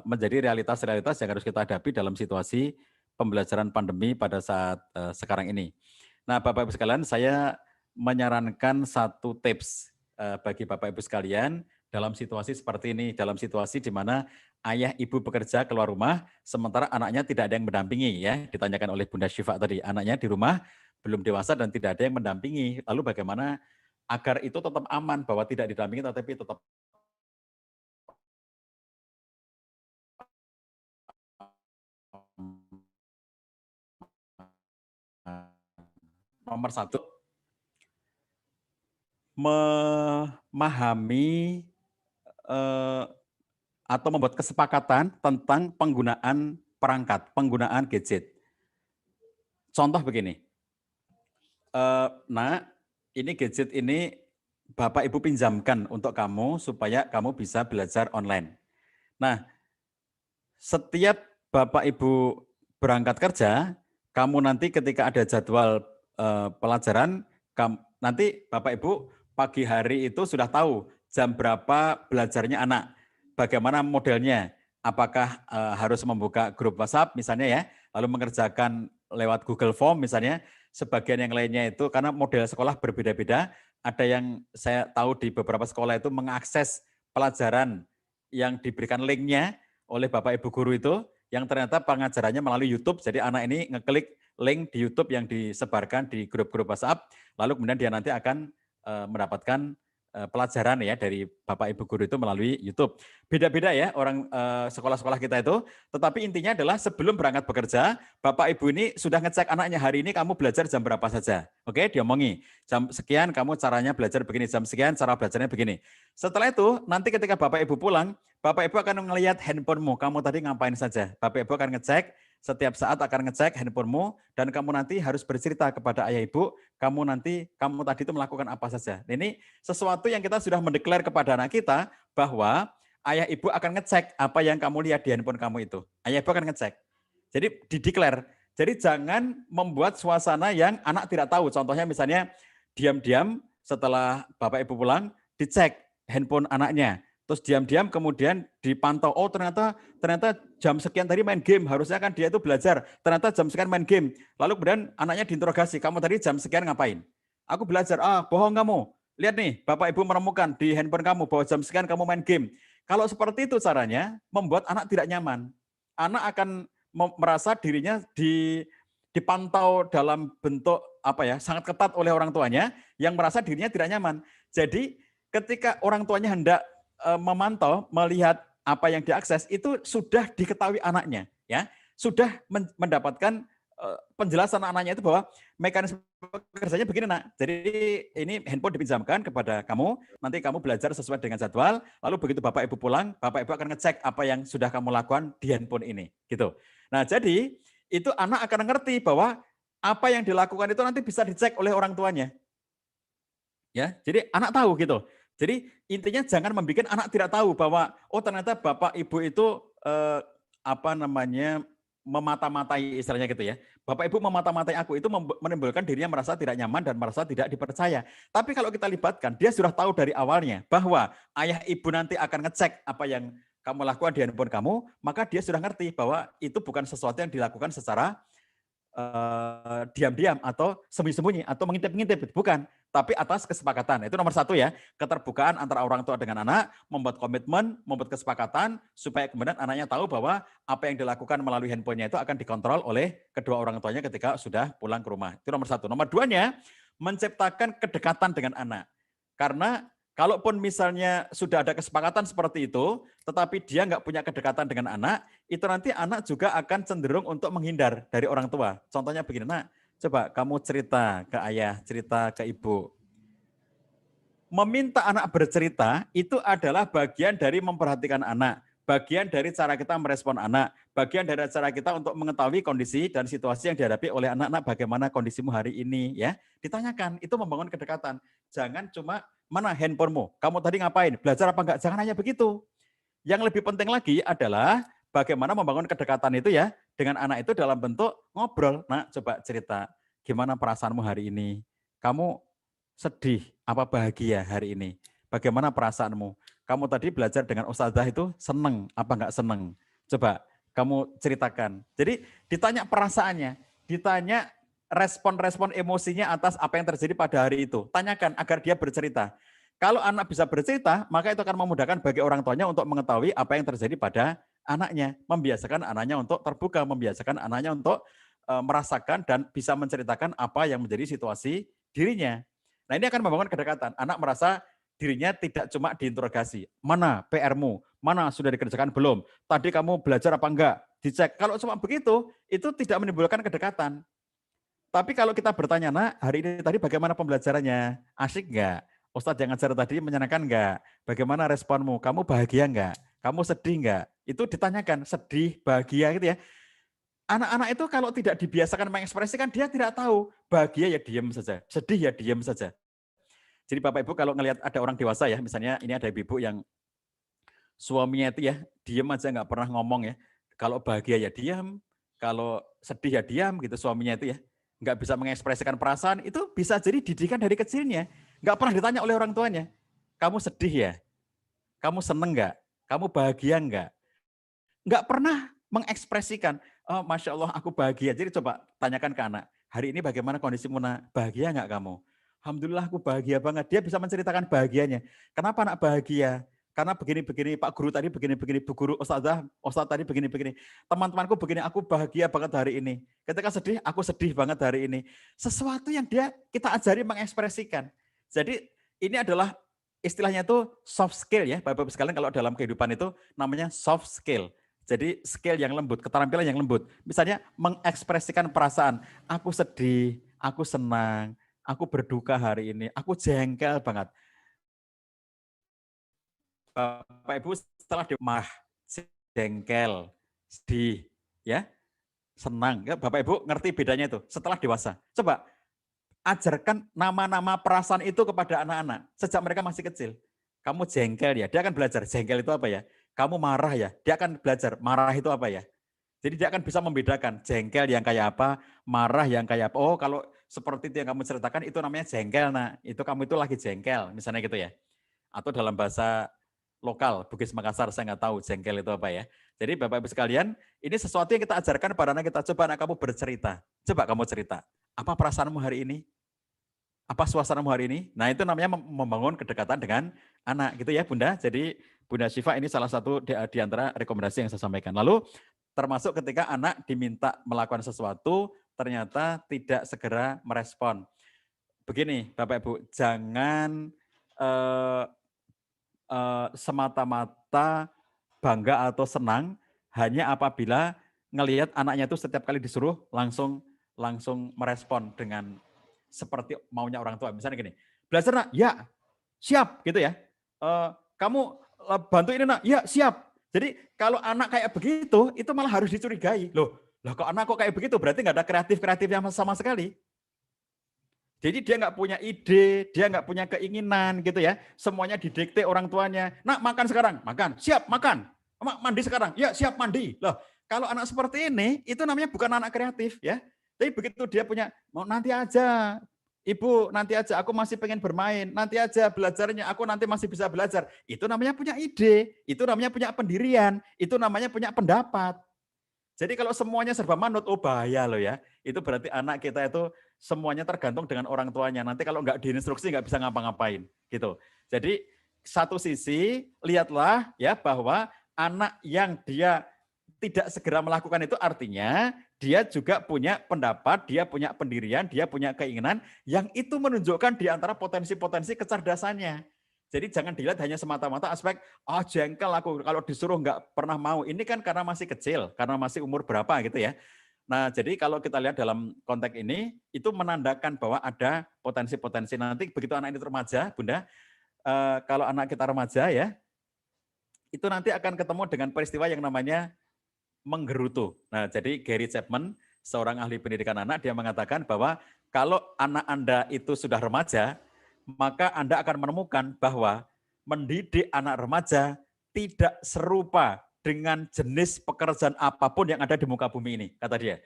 menjadi realitas-realitas yang harus kita hadapi dalam situasi pembelajaran pandemi pada saat sekarang ini. Nah, Bapak Ibu sekalian, saya menyarankan satu tips bagi Bapak Ibu sekalian dalam situasi seperti ini, dalam situasi di mana ayah ibu bekerja keluar rumah, sementara anaknya tidak ada yang mendampingi ya, ditanyakan oleh Bunda Syifa tadi, anaknya di rumah belum dewasa dan tidak ada yang mendampingi. Lalu bagaimana agar itu tetap aman, bahwa tidak didampingi tetapi tetap nomor satu, memahami atau membuat kesepakatan tentang penggunaan perangkat, penggunaan gadget. Contoh begini, nah ini gadget ini Bapak Ibu pinjamkan untuk kamu supaya kamu bisa belajar online. Nah, setiap Bapak Ibu berangkat kerja, kamu nanti ketika ada jadwal pelajaran, nanti Bapak Ibu pagi hari itu sudah tahu jam berapa belajarnya anak, bagaimana modelnya, apakah harus membuka grup WhatsApp misalnya ya, lalu mengerjakan lewat Google Form misalnya, sebagian yang lainnya itu karena model sekolah berbeda-beda, ada yang saya tahu di beberapa sekolah itu mengakses pelajaran yang diberikan linknya oleh Bapak Ibu guru itu, yang ternyata pengajarannya melalui YouTube, jadi anak ini ngeklik link di YouTube yang disebarkan di grup-grup WhatsApp, lalu kemudian dia nanti akan mendapatkan pelajaran ya dari Bapak Ibu guru itu melalui YouTube. Beda-beda ya orang sekolah-sekolah kita itu, tetapi intinya adalah sebelum berangkat bekerja, Bapak Ibu ini sudah ngecek anaknya hari ini kamu belajar jam berapa saja. Oke, diomongi. Jam sekian kamu caranya belajar begini, jam sekian cara belajarnya begini. Setelah itu, nanti ketika Bapak Ibu pulang, Bapak Ibu akan melihat handphonemu, kamu tadi ngapain saja. Bapak Ibu akan ngecek, setiap saat akan ngecek handphonemu, dan kamu nanti harus bercerita kepada ayah ibu, kamu tadi itu melakukan apa saja. Ini sesuatu yang kita sudah mendeklar kepada anak kita, bahwa ayah ibu akan ngecek apa yang kamu lihat di handphone kamu itu. Ayah ibu akan ngecek. Jadi dideklar. Jadi jangan membuat suasana yang anak tidak tahu. Contohnya misalnya diam-diam setelah Bapak Ibu pulang, dicek handphone anaknya. Terus diam-diam kemudian dipantau, oh ternyata jam sekian tadi main game, harusnya kan dia itu belajar, ternyata jam sekian main game. Lalu kemudian anaknya diinterogasi, kamu tadi jam sekian ngapain? Aku belajar, bohong kamu. Lihat nih, Bapak Ibu menemukan di handphone kamu bahwa jam sekian kamu main game. Kalau seperti itu caranya, membuat anak tidak nyaman. Anak akan merasa dirinya dipantau dalam bentuk sangat ketat oleh orang tuanya, yang merasa dirinya tidak nyaman. Jadi ketika orang tuanya hendak memantau, melihat apa yang diakses, itu sudah diketahui anaknya, ya, sudah mendapatkan penjelasan anaknya itu bahwa mekanisme kerjanya begini nak. Jadi ini handphone dipinjamkan kepada kamu, nanti kamu belajar sesuai dengan jadwal, lalu begitu Bapak Ibu pulang, Bapak Ibu akan ngecek apa yang sudah kamu lakukan di handphone ini, gitu. Nah jadi itu anak akan ngerti bahwa apa yang dilakukan itu nanti bisa dicek oleh orang tuanya. Ya, jadi anak tahu gitu. Jadi intinya jangan membuat anak tidak tahu bahwa ternyata Bapak Ibu itu memata-matai istilahnya gitu ya. Bapak Ibu memata-matai aku itu menimbulkan dirinya merasa tidak nyaman dan merasa tidak dipercaya. Tapi kalau kita libatkan, dia sudah tahu dari awalnya bahwa ayah ibu nanti akan ngecek apa yang kamu lakukan di handphone kamu, maka dia sudah ngerti bahwa itu bukan sesuatu yang dilakukan secara diam-diam atau sembunyi-sembunyi atau mengintip-ngintip, bukan, tapi atas kesepakatan. Itu nomor satu ya, keterbukaan antara orang tua dengan anak, membuat komitmen, membuat kesepakatan supaya kemudian anaknya tahu bahwa apa yang dilakukan melalui handphonenya itu akan dikontrol oleh kedua orang tuanya ketika sudah pulang ke rumah. Itu nomor satu. Nomor duanya, menciptakan kedekatan dengan anak. Karena kalaupun misalnya sudah ada kesepakatan seperti itu, tetapi dia nggak punya kedekatan dengan anak, itu nanti anak juga akan cenderung untuk menghindar dari orang tua. Contohnya begini, nak, coba kamu cerita ke ayah, cerita ke ibu. meminta anak bercerita itu adalah bagian dari memperhatikan anak, bagian dari cara kita merespon anak, bagian dari cara kita untuk mengetahui kondisi dan situasi yang dihadapi oleh anak-anak, bagaimana kondisimu hari ini, ya. Ditanyakan, itu membangun kedekatan. Jangan cuma, mana handphonemu, kamu tadi ngapain, belajar apa enggak, jangan hanya begitu. Yang lebih penting lagi adalah bagaimana membangun kedekatan itu ya dengan anak itu dalam bentuk ngobrol. Nak, coba cerita, gimana perasaanmu hari ini? Kamu sedih apa bahagia hari ini? Bagaimana perasaanmu? Kamu tadi belajar dengan ustazah itu seneng apa enggak seneng? Coba kamu ceritakan. Jadi ditanya perasaannya, ditanya respon-respon emosinya atas apa yang terjadi pada hari itu. Tanyakan agar dia bercerita. Kalau anak bisa bercerita, maka itu akan memudahkan bagi orang tuanya untuk mengetahui apa yang terjadi pada anaknya. Membiasakan anaknya untuk terbuka, membiasakan anaknya untuk merasakan dan bisa menceritakan apa yang menjadi situasi dirinya. Nah, ini akan membangun kedekatan. Anak merasa dirinya tidak cuma diinterogasi. Mana PR-mu? Mana sudah dikerjakan belum? Tadi kamu belajar apa enggak? Dicek. Kalau cuma begitu, itu tidak menimbulkan kedekatan. Tapi kalau kita bertanya, nak, hari ini tadi bagaimana pembelajarannya? Asik enggak? Ustadz yang ngajar tadi menyenangkan enggak? Bagaimana responmu? Kamu bahagia enggak? Kamu sedih enggak? Itu ditanyakan, sedih, bahagia gitu ya. Anak-anak itu kalau tidak dibiasakan mengekspresikan, dia tidak tahu. Bahagia ya diam saja, sedih ya diam saja. Jadi Bapak Ibu kalau ngelihat ada orang dewasa ya, misalnya ini ada ibu-ibu yang suaminya itu ya, diam aja nggak pernah ngomong ya. Kalau bahagia ya diam, kalau sedih ya diam gitu suaminya itu ya. Nggak bisa mengekspresikan perasaan, itu bisa jadi didikan dari kecilnya. Nggak pernah ditanya oleh orang tuanya. Kamu sedih ya? Kamu seneng nggak? Kamu bahagia nggak? Nggak pernah mengekspresikan, oh, Masya Allah aku bahagia. Jadi coba tanyakan ke anak, hari ini bagaimana kondisimu nak? Bahagia nggak kamu? Alhamdulillah aku bahagia banget. Dia bisa menceritakan bahagianya. Kenapa anak bahagia? Karena begini-begini, Pak Guru tadi begini-begini, Bu Guru, Ustazah tadi begini-begini. Teman-temanku begini, aku bahagia banget hari ini. Ketika sedih, aku sedih banget hari ini. Sesuatu yang kita ajari mengekspresikan. Jadi ini adalah istilahnya itu soft skill ya, Bapak-Bapak sekalian kalau dalam kehidupan itu namanya soft skill. Jadi skill yang lembut, keterampilan yang lembut. Misalnya mengekspresikan perasaan, aku sedih, aku senang, aku berduka hari ini, aku jengkel banget. Bapak Ibu setelah marah, jengkel, sedih, ya, senang. Ya, Bapak Ibu ngerti bedanya itu setelah dewasa. Coba ajarkan nama-nama perasaan itu kepada anak-anak sejak mereka masih kecil. Kamu jengkel ya, dia akan belajar jengkel itu apa ya. Kamu marah ya, dia akan belajar marah itu apa ya. Jadi dia akan bisa membedakan jengkel yang kayak apa, marah yang kayak apa. Oh, kalau seperti itu yang kamu ceritakan itu namanya jengkel, nah itu kamu itu lagi jengkel, misalnya gitu ya. Atau dalam bahasa lokal, Bugis Makassar, saya nggak tahu jengkel itu apa ya. Jadi Bapak Ibu sekalian, ini sesuatu yang kita ajarkan pada anak kita. Coba anak kamu bercerita. Coba kamu cerita. Apa perasaanmu hari ini? Apa suasanamu hari ini? Nah itu namanya membangun kedekatan dengan anak gitu ya Bunda. Jadi Bunda Syifa ini salah satu di antara rekomendasi yang saya sampaikan. Lalu termasuk ketika anak diminta melakukan sesuatu, ternyata tidak segera merespon. Begini Bapak Ibu, jangan semata-mata bangga atau senang hanya apabila ngelihat anaknya itu setiap kali disuruh langsung merespon dengan seperti maunya orang tua. Misalnya gini, belajar nak, ya siap gitu ya. Kamu bantu ini nak, ya siap. Jadi kalau anak kayak begitu, itu malah harus dicurigai. Loh kok anak kok kayak begitu, berarti nggak ada kreatifnya sama sekali. Jadi dia nggak punya ide, dia nggak punya keinginan gitu ya. Semuanya didikte orang tuanya. Nak makan sekarang, makan, siap makan. Mandi sekarang, ya siap mandi. Loh, kalau anak seperti ini, itu namanya bukan anak kreatif ya. Tapi begitu dia punya, mau nanti aja, Ibu nanti aja, aku masih pengen bermain. Nanti aja belajarnya, aku nanti masih bisa belajar. Itu namanya punya ide, itu namanya punya pendirian, itu namanya punya pendapat. Jadi kalau semuanya serba manut, oh bahaya loh ya. Itu berarti anak kita itu semuanya tergantung dengan orang tuanya. Nanti kalau nggak diinstruksi nggak bisa ngapa-ngapain gitu. Jadi satu sisi lihatlah ya bahwa anak yang dia tidak segera melakukan itu artinya dia juga punya pendapat, dia punya pendirian, dia punya keinginan yang itu menunjukkan di antara potensi-potensi kecerdasannya. Jadi jangan dilihat hanya semata-mata aspek, jengkel aku kalau disuruh nggak pernah mau. Ini kan karena masih kecil, karena masih umur berapa gitu ya. Nah jadi kalau kita lihat dalam konteks ini, itu menandakan bahwa ada potensi-potensi. Nanti begitu anak ini remaja, Bunda, kalau anak kita remaja ya, itu nanti akan ketemu dengan peristiwa yang namanya menggerutu. Nah, jadi Gary Chapman, seorang ahli pendidikan anak, dia mengatakan bahwa kalau anak Anda itu sudah remaja, maka Anda akan menemukan bahwa mendidik anak remaja tidak serupa dengan jenis pekerjaan apapun yang ada di muka bumi ini, kata dia.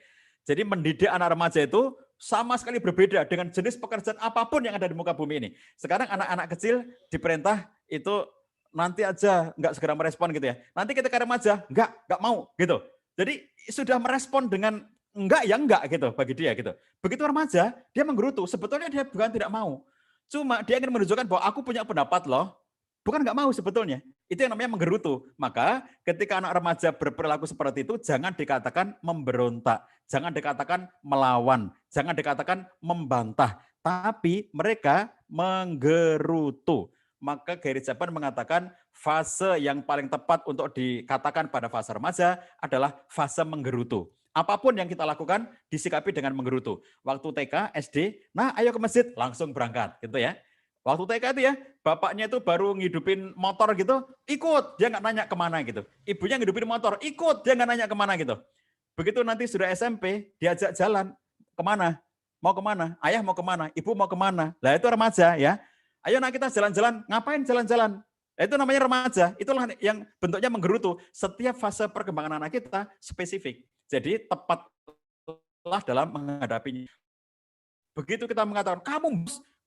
Jadi mendidik anak remaja itu sama sekali berbeda dengan jenis pekerjaan apapun yang ada di muka bumi ini. Sekarang anak-anak kecil diperintah itu nanti aja, nggak segera merespon gitu ya. Nanti ketika remaja, nggak mau gitu. Jadi sudah merespon dengan enggak ya enggak gitu bagi dia gitu. Begitu remaja, dia menggerutu. Sebetulnya dia bukan tidak mau. Cuma dia ingin menunjukkan bahwa aku punya pendapat loh. Bukan nggak mau sebetulnya. Itu yang namanya menggerutu. Maka ketika anak remaja berperilaku seperti itu, jangan dikatakan memberontak. Jangan dikatakan melawan. Jangan dikatakan membantah. Tapi mereka menggerutu. Maka Gary Chapman mengatakan fase yang paling tepat untuk dikatakan pada fase remaja adalah fase menggerutu. Apapun yang kita lakukan disikapi dengan menggerutu. Waktu TK, SD, nah ayo ke masjid, langsung berangkat gitu ya. Waktu TK itu ya, bapaknya itu baru ngidupin motor gitu, ikut, dia nggak nanya kemana gitu. Ibunya ngidupin motor, ikut, dia nggak nanya kemana gitu. Begitu nanti sudah SMP, diajak jalan, kemana? Mau kemana? Ayah mau kemana? Ibu mau kemana? Lah itu remaja ya. Ayo nak kita jalan-jalan, ngapain jalan-jalan? Nah, itu namanya remaja, itulah yang bentuknya menggerutu. Setiap fase perkembangan anak kita spesifik. Jadi tepatlah dalam menghadapinya. Begitu kita mengatakan,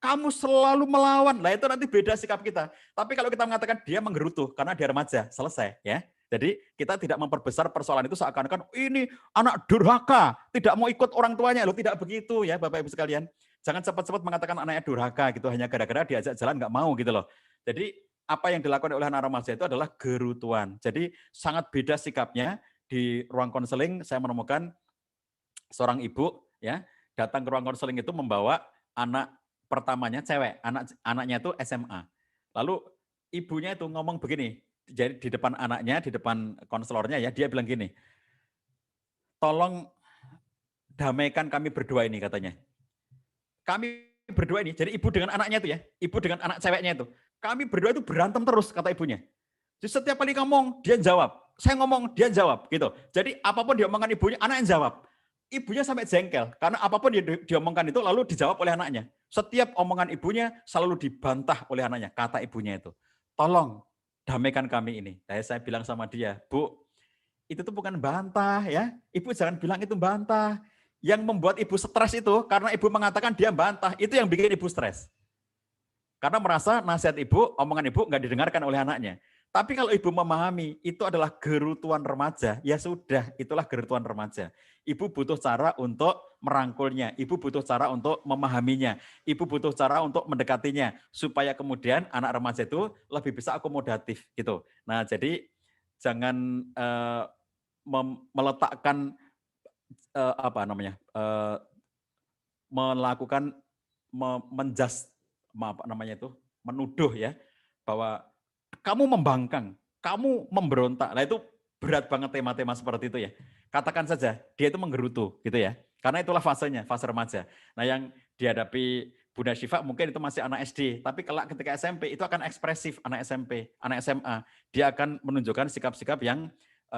kamu selalu melawan, lah itu nanti beda sikap kita. Tapi kalau kita mengatakan dia menggerutu karena dia remaja, selesai ya. Jadi kita tidak memperbesar persoalan itu seakan-akan ini anak durhaka, tidak mau ikut orang tuanya. Loh tidak begitu ya Bapak Ibu sekalian. Jangan cepat-cepat mengatakan anaknya durhaka gitu hanya gara-gara diajak jalan nggak mau gitu loh. Jadi apa yang dilakukan oleh anak remaja itu adalah gerutuan. Jadi sangat beda sikapnya. Di ruang konseling saya menemukan seorang ibu ya datang ke ruang konseling itu membawa anak pertamanya cewek, anaknya itu SMA. Lalu ibunya itu ngomong begini, jadi di depan anaknya, di depan konselornya ya, dia bilang gini, tolong damaikan kami berdua ini katanya. Kami berdua ini, jadi ibu dengan anaknya itu ya, ibu dengan anak ceweknya itu, kami berdua itu berantem terus kata ibunya. Jadi setiap kali ngomong, dia jawab. Saya ngomong, dia jawab gitu. Jadi apapun diomongkan ibunya, anak yang jawab. Ibunya sampai jengkel, karena apapun diomongkan itu lalu dijawab oleh anaknya. Setiap omongan ibunya selalu dibantah oleh anaknya, kata ibunya itu. Tolong damaikan kami ini. Saya bilang sama dia, Bu, itu tuh bukan bantah ya. Ibu jangan bilang itu bantah. Yang membuat ibu stres itu karena ibu mengatakan dia bantah, itu yang bikin ibu stres. Karena merasa nasihat ibu, omongan ibu nggak didengarkan oleh anaknya. Tapi kalau ibu memahami itu adalah gerutuan remaja, ya sudah, itulah gerutuan remaja. Ibu butuh cara untuk merangkulnya, ibu butuh cara untuk memahaminya, ibu butuh cara untuk mendekatinya, supaya kemudian anak remaja itu lebih bisa akomodatif gitu. Nah, jadi jangan meletakkan melakukan menuduh ya bahwa kamu membangkang, kamu memberontak. Nah itu berat banget tema-tema seperti itu ya. Katakan saja dia itu menggerutu gitu ya. Karena itulah fasenya, fase remaja. Nah yang dihadapi Bunda Syifa mungkin itu masih anak SD, tapi kelak ketika SMP itu akan ekspresif anak SMP, anak SMA. Dia akan menunjukkan sikap-sikap yang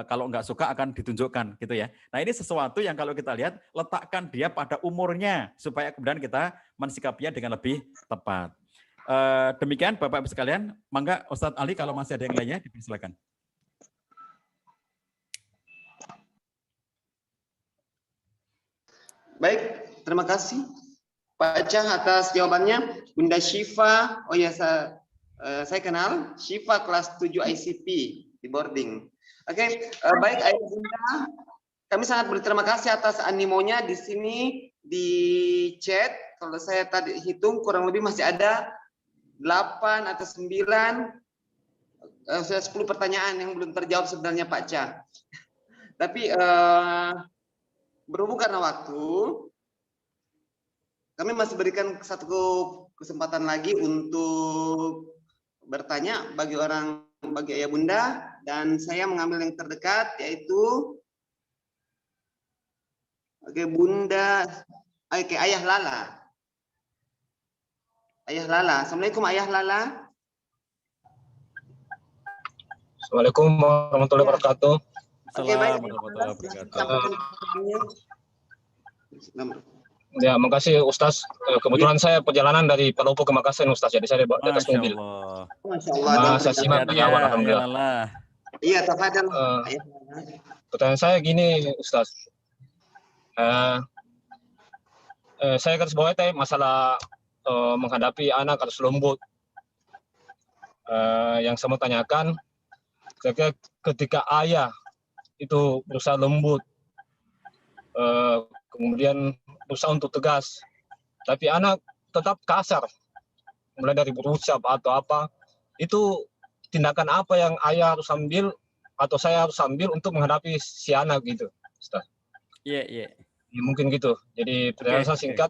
kalau nggak suka akan ditunjukkan gitu ya. Nah ini sesuatu yang kalau kita lihat letakkan dia pada umurnya supaya kemudian kita mensikapinya dengan lebih tepat. Demikian Bapak Ibu sekalian, mangga Ustadz Ali kalau masih ada yang lainnya dipersilakan. Baik, terima kasih Pak Cah atas jawabannya. Bunda Syifa, oh ya saya kenal, Syifa kelas 7 ICP di boarding. Oke, baik Ayah Bunda, kami sangat berterima kasih atas animonya di sini di chat. Kalau saya tadi hitung kurang lebih masih ada 8 atau 9, sudah 10 pertanyaan yang belum terjawab sebenarnya Pak Cah. Tapi berhubung karena waktu, kami masih berikan satu kesempatan lagi untuk bertanya bagi Ayah Bunda, dan saya mengambil yang terdekat yaitu Bunda, Ayah Lala. Ayah Lala, Assalamualaikum Ayah Lala. Assalamualaikum warahmatullahi wabarakatuh. Oke, baik. Assalamualaikum warahmatullahi wabarakatuh. Sampaikan pertanyaannya. Ya, makasih Ustaz. Kebetulan saya perjalanan dari Palopo ke Makassar Ustaz, jadi saya di atas Masya mobil. Allah. Masya Allah. dan Saya simak Hati-hati dari ya, awal, ya alhamdulillah. Allah. Iya, tafadhal. Pertanyaan saya gini Ustaz. Saya garis bawahi tadi masalah menghadapi anak harus lembut. Yang saya mau tanyakan, ketika ayah itu berusaha lembut, kemudian berusaha untuk tegas, tapi anak tetap kasar, mulai dari berucap atau apa, itu tindakan apa yang ayah harus ambil atau saya harus ambil untuk menghadapi si anak gitu, Ustaz? Iya, iya. Ya, mungkin gitu. Jadi pertanyaan saya singkat.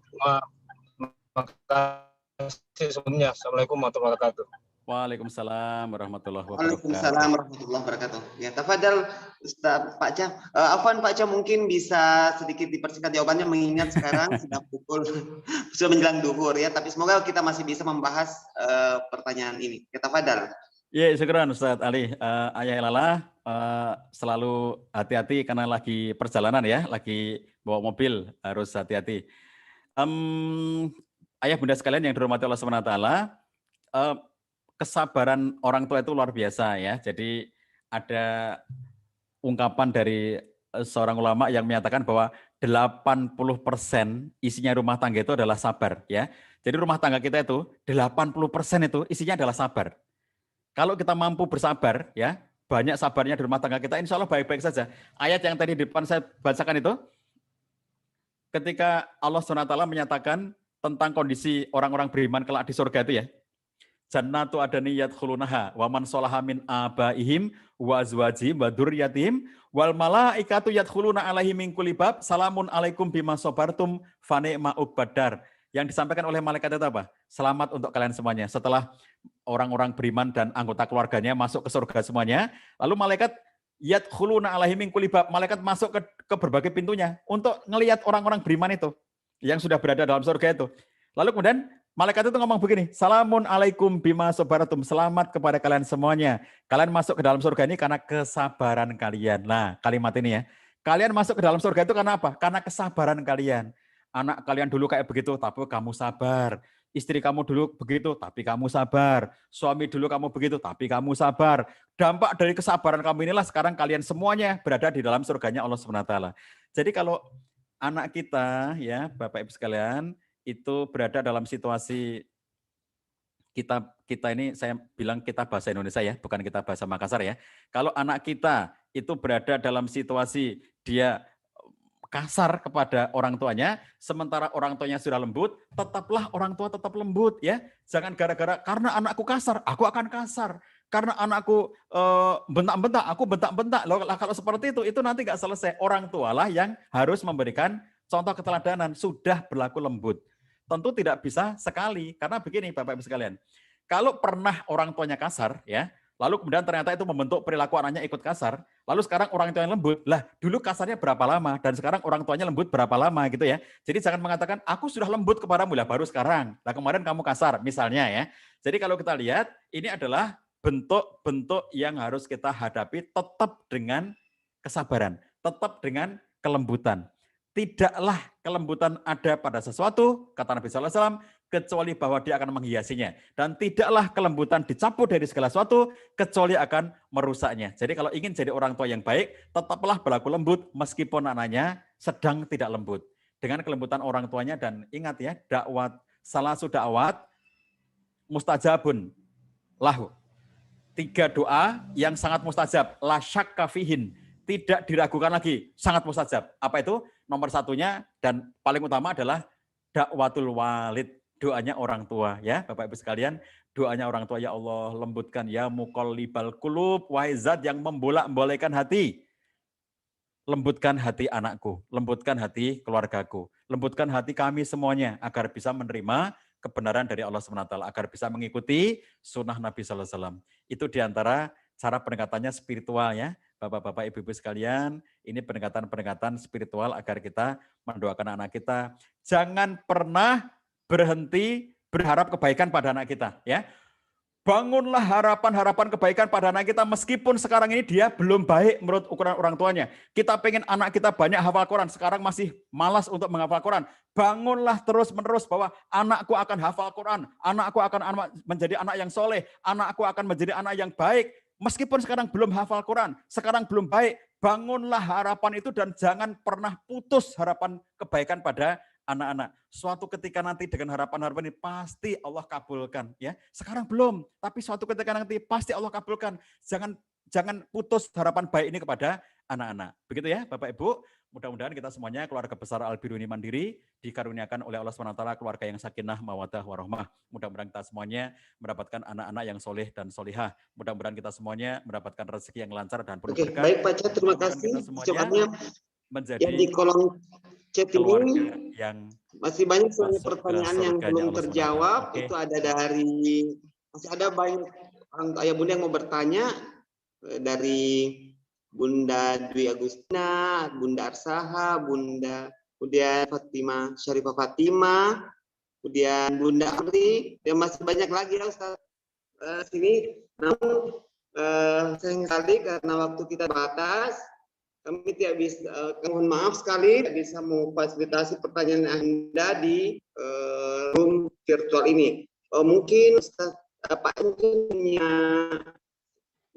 Makasih sebelumnya. Assalamualaikum warahmatullahi wabarakatuh. Waalaikumsalam warahmatullahi Waalaikumsalam warahmatullahi wabarakatuh. Ya, tafadhal Ustaz Pak Cah. Afwan Pak Cah, mungkin bisa sedikit dipersingkat jawabannya mengingat sekarang sudah sudah menjelang duhur ya, tapi semoga kita masih bisa membahas pertanyaan ini. Ya, tafadhal. Ya, syukuran Ustaz Ali. Ayah Ilalah selalu hati-hati karena lagi perjalanan ya, lagi bawa mobil, harus hati-hati. Ayah bunda sekalian yang dirahmati Allah SWT, kesabaran orang tua itu luar biasa ya. Jadi ada ungkapan dari seorang ulama yang menyatakan bahwa 80% isinya rumah tangga itu adalah sabar ya. Jadi rumah tangga kita itu 80% itu isinya adalah sabar. Kalau kita mampu bersabar ya, banyak sabarnya di rumah tangga kita, insya Allah baik-baik saja. Ayat yang tadi di depan saya bacakan itu, ketika Allah SWT menyatakan tentang kondisi orang-orang beriman kelak di surga itu ya, Jannatu adani yadkhulunaha wa man sholaha min abaihim wa azwajihim wa dzurriyyatihim wal malaikatu yadkhuluna alaihim min kulli bab salamun alaikum bima sabartum fa ni'ma uqbadar. Yang disampaikan oleh malaikat itu apa? Selamat untuk kalian semuanya. Setelah orang-orang beriman dan anggota keluarganya masuk ke surga semuanya, lalu malaikat yadkhuluna alaihim min kulli bab, malaikat masuk ke berbagai pintunya untuk ngelihat orang-orang beriman itu yang sudah berada dalam surga itu. Lalu kemudian malaikat itu ngomong begini, Salamun alaikum bima sabaratum, selamat kepada kalian semuanya. Kalian masuk ke dalam surga ini karena kesabaran kalian. Nah, kalimat ini ya. Kalian masuk ke dalam surga itu karena apa? Karena kesabaran kalian. Anak kalian dulu kayak begitu, tapi kamu sabar. Istri kamu dulu begitu, tapi kamu sabar. Suami dulu kamu begitu, tapi kamu sabar. Dampak dari kesabaran kamu inilah sekarang kalian semuanya berada di dalam surganya Allah SWT. Jadi kalau anak kita, ya Bapak Ibu sekalian, itu berada dalam situasi kita ini, saya bilang kita bahasa Indonesia ya, bukan kita bahasa Makassar ya. Kalau anak kita itu berada dalam situasi dia kasar kepada orang tuanya, sementara orang tuanya sudah lembut, tetaplah orang tua tetap lembut ya. Jangan gara-gara karena anakku kasar, aku akan kasar. Karena anakku bentak-bentak, aku bentak-bentak. Kalau seperti itu nanti nggak selesai. Orang tualah yang harus memberikan contoh keteladanan, sudah berlaku lembut. Tentu tidak bisa sekali, karena begini Bapak Ibu sekalian, kalau pernah orang tuanya kasar, ya, lalu kemudian ternyata itu membentuk perilaku anaknya ikut kasar, lalu sekarang orang tuanya lembut, lah dulu kasarnya berapa lama, dan sekarang orang tuanya lembut berapa lama gitu ya. Jadi jangan mengatakan, aku sudah lembut kepadamu, lah baru sekarang, lah kemarin kamu kasar, misalnya ya. Jadi kalau kita lihat, ini adalah bentuk-bentuk yang harus kita hadapi tetap dengan kesabaran, tetap dengan kelembutan. Tidaklah kelembutan ada pada sesuatu, kata Nabi SAW, kecuali bahwa dia akan menghiasinya. Dan tidaklah kelembutan dicabut dari segala sesuatu, kecuali akan merusaknya. Jadi kalau ingin jadi orang tua yang baik, tetaplah berlaku lembut, meskipun anaknya sedang tidak lembut. Dengan kelembutan orang tuanya, dan ingat ya, dakwat, salasu da'wat, mustajabun, lahu. 3 doa yang sangat mustajab, la syakka fihin, tidak diragukan lagi, sangat mustajab. Apa itu? Nomor satunya dan paling utama adalah dakwatul walid, doanya orang tua ya Bapak Ibu sekalian, doanya orang tua, ya Allah lembutkan ya muqallibal qulub, wahai zat yang membolak-balikkan hati. Lembutkan hati anakku, lembutkan hati keluargaku, lembutkan hati kami semuanya agar bisa menerima kebenaran dari Allah SWT, agar bisa mengikuti sunnah Nabi SAW. Itu diantara cara pendekatannya spiritual ya. Bapak-bapak, ibu-ibu sekalian, ini pendekatan-pendekatan spiritual agar kita mendoakan anak kita. Jangan pernah berhenti berharap kebaikan pada anak kita, ya. Bangunlah harapan-harapan kebaikan pada anak kita meskipun sekarang ini dia belum baik menurut ukuran orang tuanya. Kita pengen anak kita banyak hafal Quran, sekarang masih malas untuk menghafal Quran. Bangunlah terus-menerus bahwa anakku akan hafal Quran, anakku akan menjadi anak yang soleh, anakku akan menjadi anak yang baik. Meskipun sekarang belum hafal Quran, sekarang belum baik, bangunlah harapan itu dan jangan pernah putus harapan kebaikan pada anak-anak. Suatu ketika nanti dengan harapan-harapan ini pasti Allah kabulkan, ya. Sekarang belum, tapi suatu ketika nanti pasti Allah kabulkan. Jangan putus harapan baik ini kepada anak-anak. Begitu ya, Bapak Ibu. Mudah-mudahan kita semuanya keluarga besar Al-Biruni Mandiri dikaruniakan oleh Allah SWT keluarga yang sakinah, mawaddah, warahmah. Mudah-mudahan kita semuanya mendapatkan anak-anak yang soleh dan solihah. Mudah-mudahan kita semuanya mendapatkan rezeki yang lancar dan penuh berkah. Baik Pak Cah, terima kasih. Secepatnya menjadi yang di kolom chat ini yang masih banyak pertanyaan yang belum terjawab. Itu ada masih ada banyak orang ayah bunda yang mau bertanya, dari Bunda Dwi Agustina, Bunda Arsaha, kemudian Fatima Syarifah Fatima, kemudian Bunda Amri, dan masih banyak lagi ya Ustaz sini. Namun sayang sekali karena waktu kita batas, kami tidak bisa, mohon maaf sekali tidak bisa memfasilitasi pertanyaan Anda di room virtual ini. Mungkin Ustaz, Pak mungkin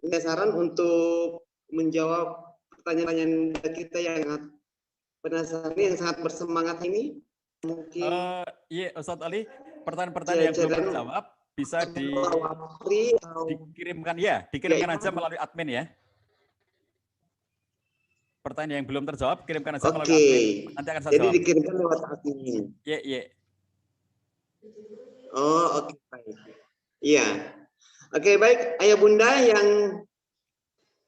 punya saran untuk menjawab pertanyaan kita yang penasaran yang sangat bersemangat ini. Mungkin iya Ustadz Ali, pertanyaan-pertanyaan yang belum terjawab bisa dikirimkan aja melalui admin ya. Pertanyaan yang belum terjawab kirimkan aja melalui admin. Nanti akan saya jawab. Jadi dikirimkan lewat admin. Iya. Oh, oke, baik. Iya. Oke, baik Ayah Bunda yang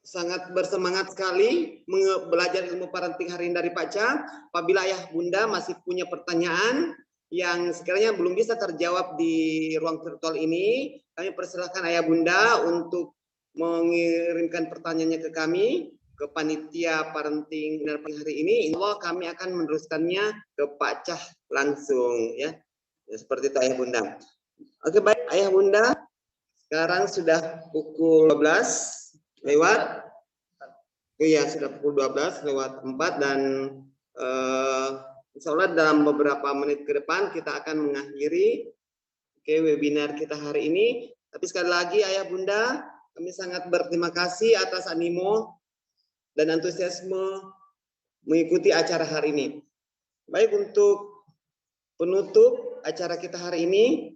sangat bersemangat sekali belajar ilmu parenting hari ini dari Pak Cah. Apabila Ayah Bunda masih punya pertanyaan yang sekiranya belum bisa terjawab di ruang virtual ini, kami persilahkan Ayah Bunda untuk mengirimkan pertanyaannya ke kami, ke panitia parenting hari ini. Insya Allah kami akan meneruskannya ke Pak Cah langsung ya. Seperti itu Ayah Bunda. Oke, baik Ayah Bunda. Sekarang sudah pukul 12 lewat. Iya, sudah pukul 12 lewat 4 dan insya Allah dalam beberapa menit ke depan kita akan mengakhiri webinar kita hari ini. Tapi sekali lagi Ayah Bunda, kami sangat berterima kasih atas animo dan antusiasme mengikuti acara hari ini. Baik, untuk penutup acara kita hari ini,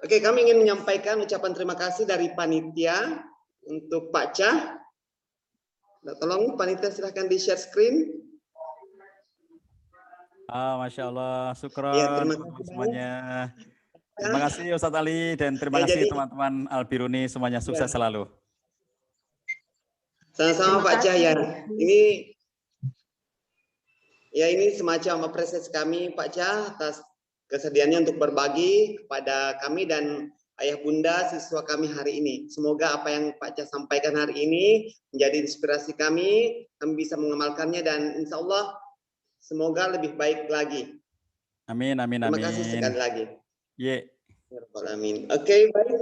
oke, kami ingin menyampaikan ucapan terima kasih dari panitia untuk Pak Cah. Nah, tolong panitia silahkan di share screen. Masya Allah, syukron ya, semuanya. Terima kasih Ustadz Ali dan terima kasih teman-teman Al-Biruni semuanya, sukses selalu. Sama-sama Pak Cah ya. Ini semacam apresiasi kami Pak Cah atas kesediaannya untuk berbagi kepada kami dan Ayah Bunda siswa kami hari ini. Semoga apa yang Pak Cah sampaikan hari ini menjadi inspirasi kami bisa mengamalkannya dan insya Allah semoga lebih baik lagi. Amin. Terima kasih sekali lagi. Amin. Oke, baik.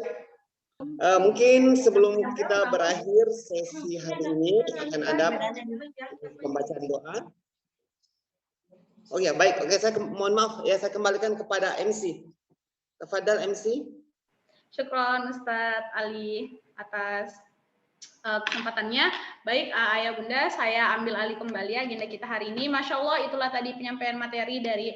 Mungkin sebelum kita berakhir sesi hari ini akan ada pembacaan doa. Oh ya, baik. Oke, saya mohon maaf ya, saya kembalikan kepada MC. Tafadhal MC. Syukron Ustadz Ali atas kesempatannya. Baik Ayah Bunda, saya ambil alih kembali agenda kita hari ini. Masya Allah, itulah tadi penyampaian materi dari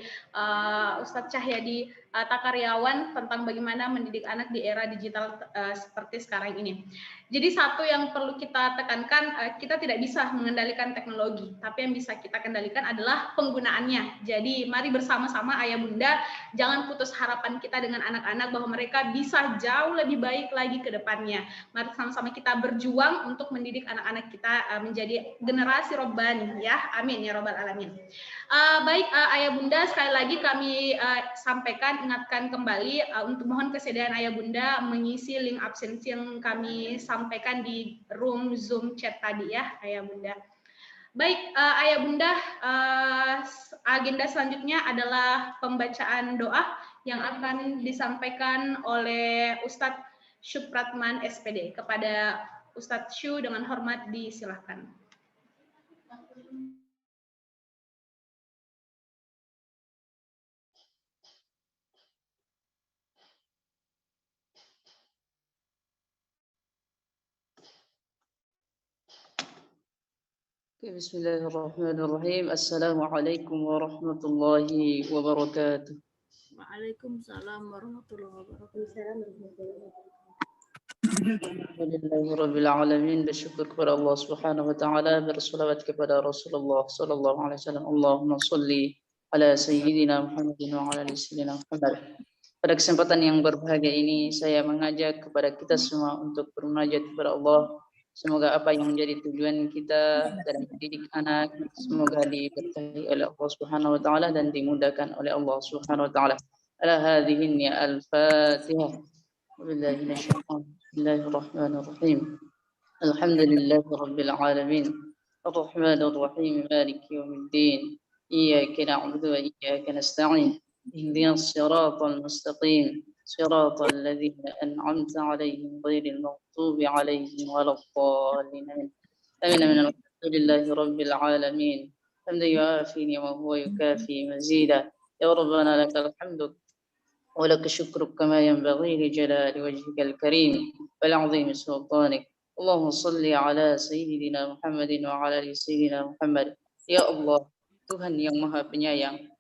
Ustadz Cahyadi Takaryawan tentang bagaimana mendidik anak di era digital seperti sekarang ini. Jadi satu yang perlu kita tekankan, kita tidak bisa mengendalikan teknologi, tapi yang bisa kita kendalikan adalah penggunaannya. Jadi mari bersama-sama Ayah Bunda, jangan putus harapan kita dengan anak-anak bahwa mereka bisa jauh lebih baik lagi ke depannya. Mari sama-sama kita berjuang untuk mendidik anak-anak kita menjadi generasi robbani ya. Amin ya robbal alamin. Baik Ayah Bunda, sekali lagi kami sampaikan, ingatkan kembali untuk mohon kesediaan Ayah Bunda mengisi link absensi yang kami sampaikan di room Zoom chat tadi ya Ayah Bunda. Baik, Ayah Bunda, agenda selanjutnya adalah pembacaan doa yang akan disampaikan oleh Ustadz Syupratman SPD. Kepada Ustadz Syu dengan hormat disilahkan. Bismillahirrahmanirrahim. Assalamualaikum warahmatullahi wabarakatuh. Waalaikumsalam warahmatullahi wabarakatuh. Alhamdulillahirabbil alamin, bersyukur kepada Allah Subhanahu wa taala, berselawat kepada Rasulullah sallallahu alaihi wasallam. Allahumma shalli ala sayyidina Muhammadin wa ala ali sayyidina Muhammad. Pada kesempatan yang berbahagia ini saya mengajak kepada kita semua untuk bermunajat kepada Allah. Semoga apa yang menjadi tujuan kita dalam mendidik anak semoga diberkahi oleh Allah Subhanahu wa taala dan dimudahkan oleh Allah Subhanahu wa taala. Ala hadhihi al-Fatihah. Wabillahi minasyaitonir Bismillahirrahmanirrahim. Alhamdulillahi rabbil alamin. Arrahmanir rahim maliki yaumiddin. Iyyaka na'budu wa iyyaka nasta'in. Ihdinas siratal mustaqim. صراط الذين أنعمت عليهم غير المغضوب عليهم ولا الضالين آمين. الحمد لله رب العالمين حمدا يوافي وهو يكافي مزيدا يا ربنا لك الحمد ولك الشكر كما ينبغي لجلال وجهك الكريم والعظيم سلطانك. اللهم صل على سيدنا محمد وعلى آل سيدنا محمد. Ya Allah, Tuhan yang Maha Penyayang,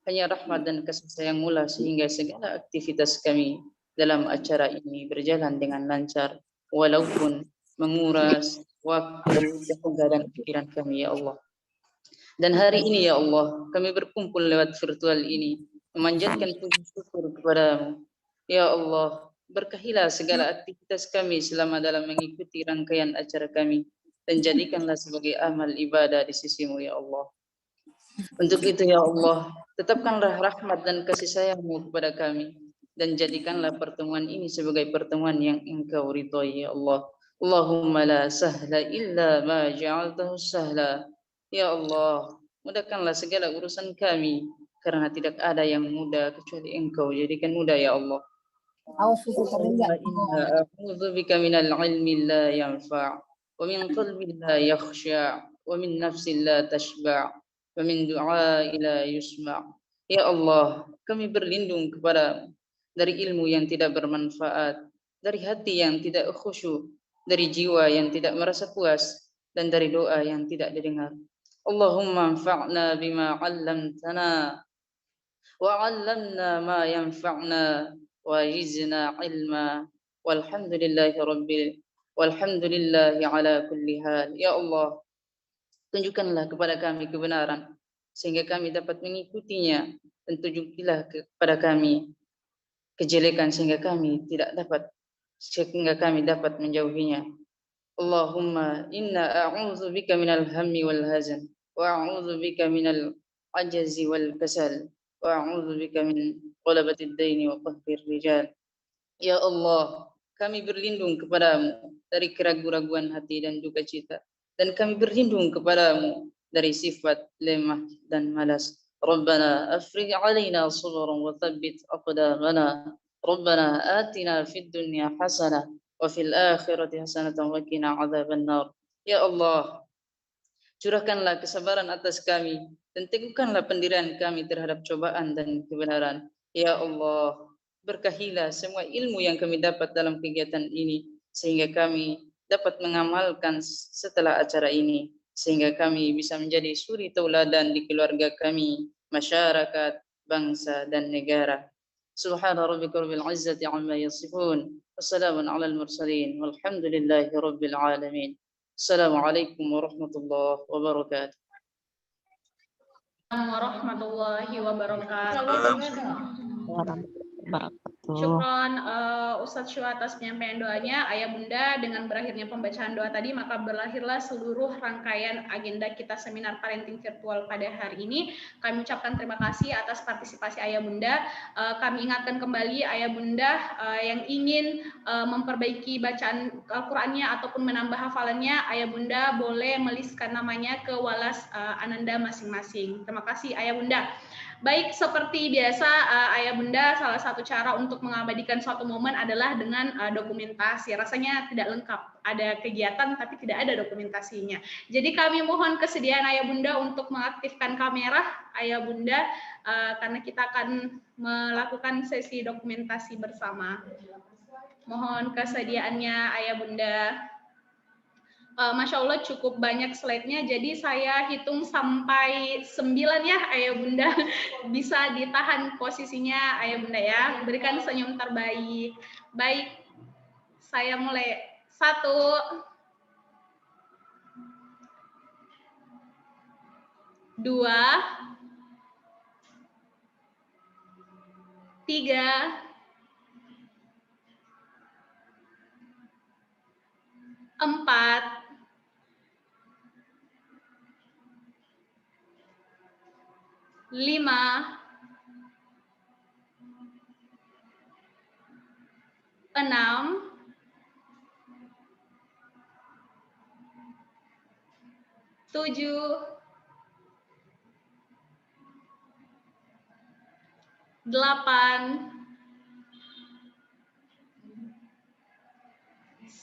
hanya rahmat dan kasih sayang-Mu sehingga segala aktivitas kami dalam acara ini berjalan dengan lancar, walaupun menguras waktu, tenaga dan pikiran kami, ya Allah. Dan hari ini, ya Allah, kami berkumpul lewat virtual ini, memanjatkan puji syukur kepada-Mu. Ya Allah, berkahilah segala aktivitas kami selama dalam mengikuti rangkaian acara kami, dan jadikanlah sebagai amal ibadah di sisi-Mu, ya Allah. Untuk itu ya Allah, tetapkanlah rahmat dan kasih sayang-Mu kepada kami dan jadikanlah pertemuan ini sebagai pertemuan yang Engkau ridhoi ya Allah. Allahumma la sahla illa ma ja'altahu sahla. Ya Allah, mudahkanlah segala urusan kami karena tidak ada yang mudah kecuali Engkau jadikan mudah ya Allah. A'udzu bika minal ilmi la yanfa' wa min qalbin la yakhsha' wa min nafsin la tashba' wa min du'a ila yusma'. Ya Allah, kami berlindung kepada dari ilmu yang tidak bermanfaat, dari hati yang tidak khusyuk, dari jiwa yang tidak merasa puas, dan dari doa yang tidak didengar. Allahumma anfa'na bima 'allamtana wa 'allamna ma yanfa'na wa zidna ilma walhamdulillahi ala kulli hal. Ya Allah, tunjukkanlah kepada kami kebenaran sehingga kami dapat mengikutinya, dan tunjukilah kepada kami kejelekan sehingga kami dapat menjauhinya. Allahumma inna a'udzu bika minal hammi wal hazan wa a'udzu bika minal ajzi wal kasal wa a'udzu bika min qalabatid daini wa qahrir rijal. Ya Allah, kami berlindung kepadamu dari keraguan-raguan hati dan duka cita, dan kami berlindung kepadamu dari sifat lemah dan malas. Rabbana afrigh alaina sabran wa thabbit aqdamana. Rabbana atina fid dunya hasanah wa fil akhirati hasanatan wa qina adzabannar. Ya Allah, curahkanlah kesabaran atas kami dan teguhkanlah pendirian kami terhadap cobaan dan kebenaran. Ya Allah, berkahilah semua ilmu yang kami dapat dalam kegiatan ini sehingga kami dapat mengamalkan setelah acara ini, sehingga kami bisa menjadi suri tauladan di keluarga kami, masyarakat, bangsa dan negara. Subhana rabbika rabbil izzati amma yasifun, wassalamun alal mursalin, walhamdulillahi rabbil alamin. Assalamualaikum warahmatullahi wabarakatuh. Warahmatullahi wabarakatuh. Syukran Ustadz Syuha atas penyampaian doanya. Ayah Bunda, dengan berakhirnya pembacaan doa tadi, maka berakhirlah seluruh rangkaian agenda kita seminar parenting virtual pada hari ini. Kami ucapkan terima kasih atas partisipasi Ayah Bunda. Kami ingatkan kembali Ayah Bunda yang ingin memperbaiki bacaan Al-Qur'annya ataupun menambah hafalannya, Ayah Bunda boleh meliskan namanya ke Walas Ananda masing-masing. Terima kasih Ayah Bunda. Baik, seperti biasa Ayah Bunda, salah satu cara untuk mengabadikan suatu momen adalah dengan dokumentasi. Rasanya tidak lengkap, ada kegiatan tapi tidak ada dokumentasinya. Jadi kami mohon kesediaan Ayah Bunda untuk mengaktifkan kamera Ayah Bunda karena kita akan melakukan sesi dokumentasi bersama. Mohon kesediaannya Ayah Bunda. Masya Allah cukup banyak slide-nya, jadi saya hitung sampai 9 ya Ayah Bunda, bisa ditahan posisinya Ayah Bunda ya, berikan senyum terbaik. Baik, saya mulai. 1, 2, 3, 4, 5, 6, 7, 8,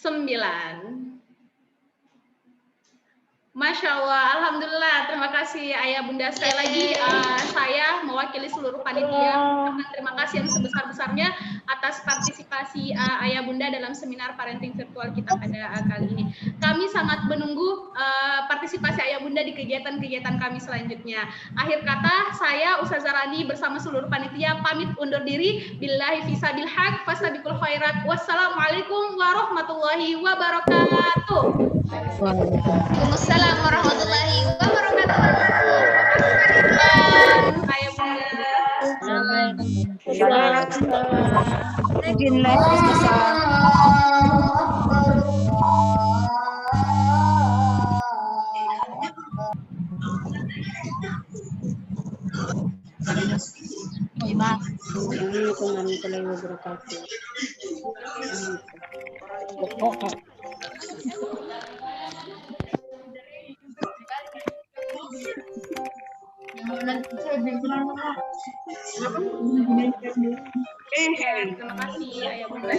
9. Masya Allah, Alhamdulillah, terima kasih Ayah Bunda. Sekali lagi saya mewakili seluruh panitia mengucapkan terima kasih yang sebesar-besarnya atas partisipasi Ayah Bunda dalam seminar parenting virtual kita pada kali ini. Kami sangat menunggu partisipasi Ayah Bunda di kegiatan-kegiatan kami selanjutnya. Akhir kata, saya Ustazah Rani bersama seluruh panitia pamit undur diri. Billahi fisabil haq, fasabiqul khairat. Wassalamualaikum warahmatullahi wabarakatuh. Waalaikumsalam warahmatullahi wabarakatuh. Ayah Bunda. Terima kasih Ayah Bunda.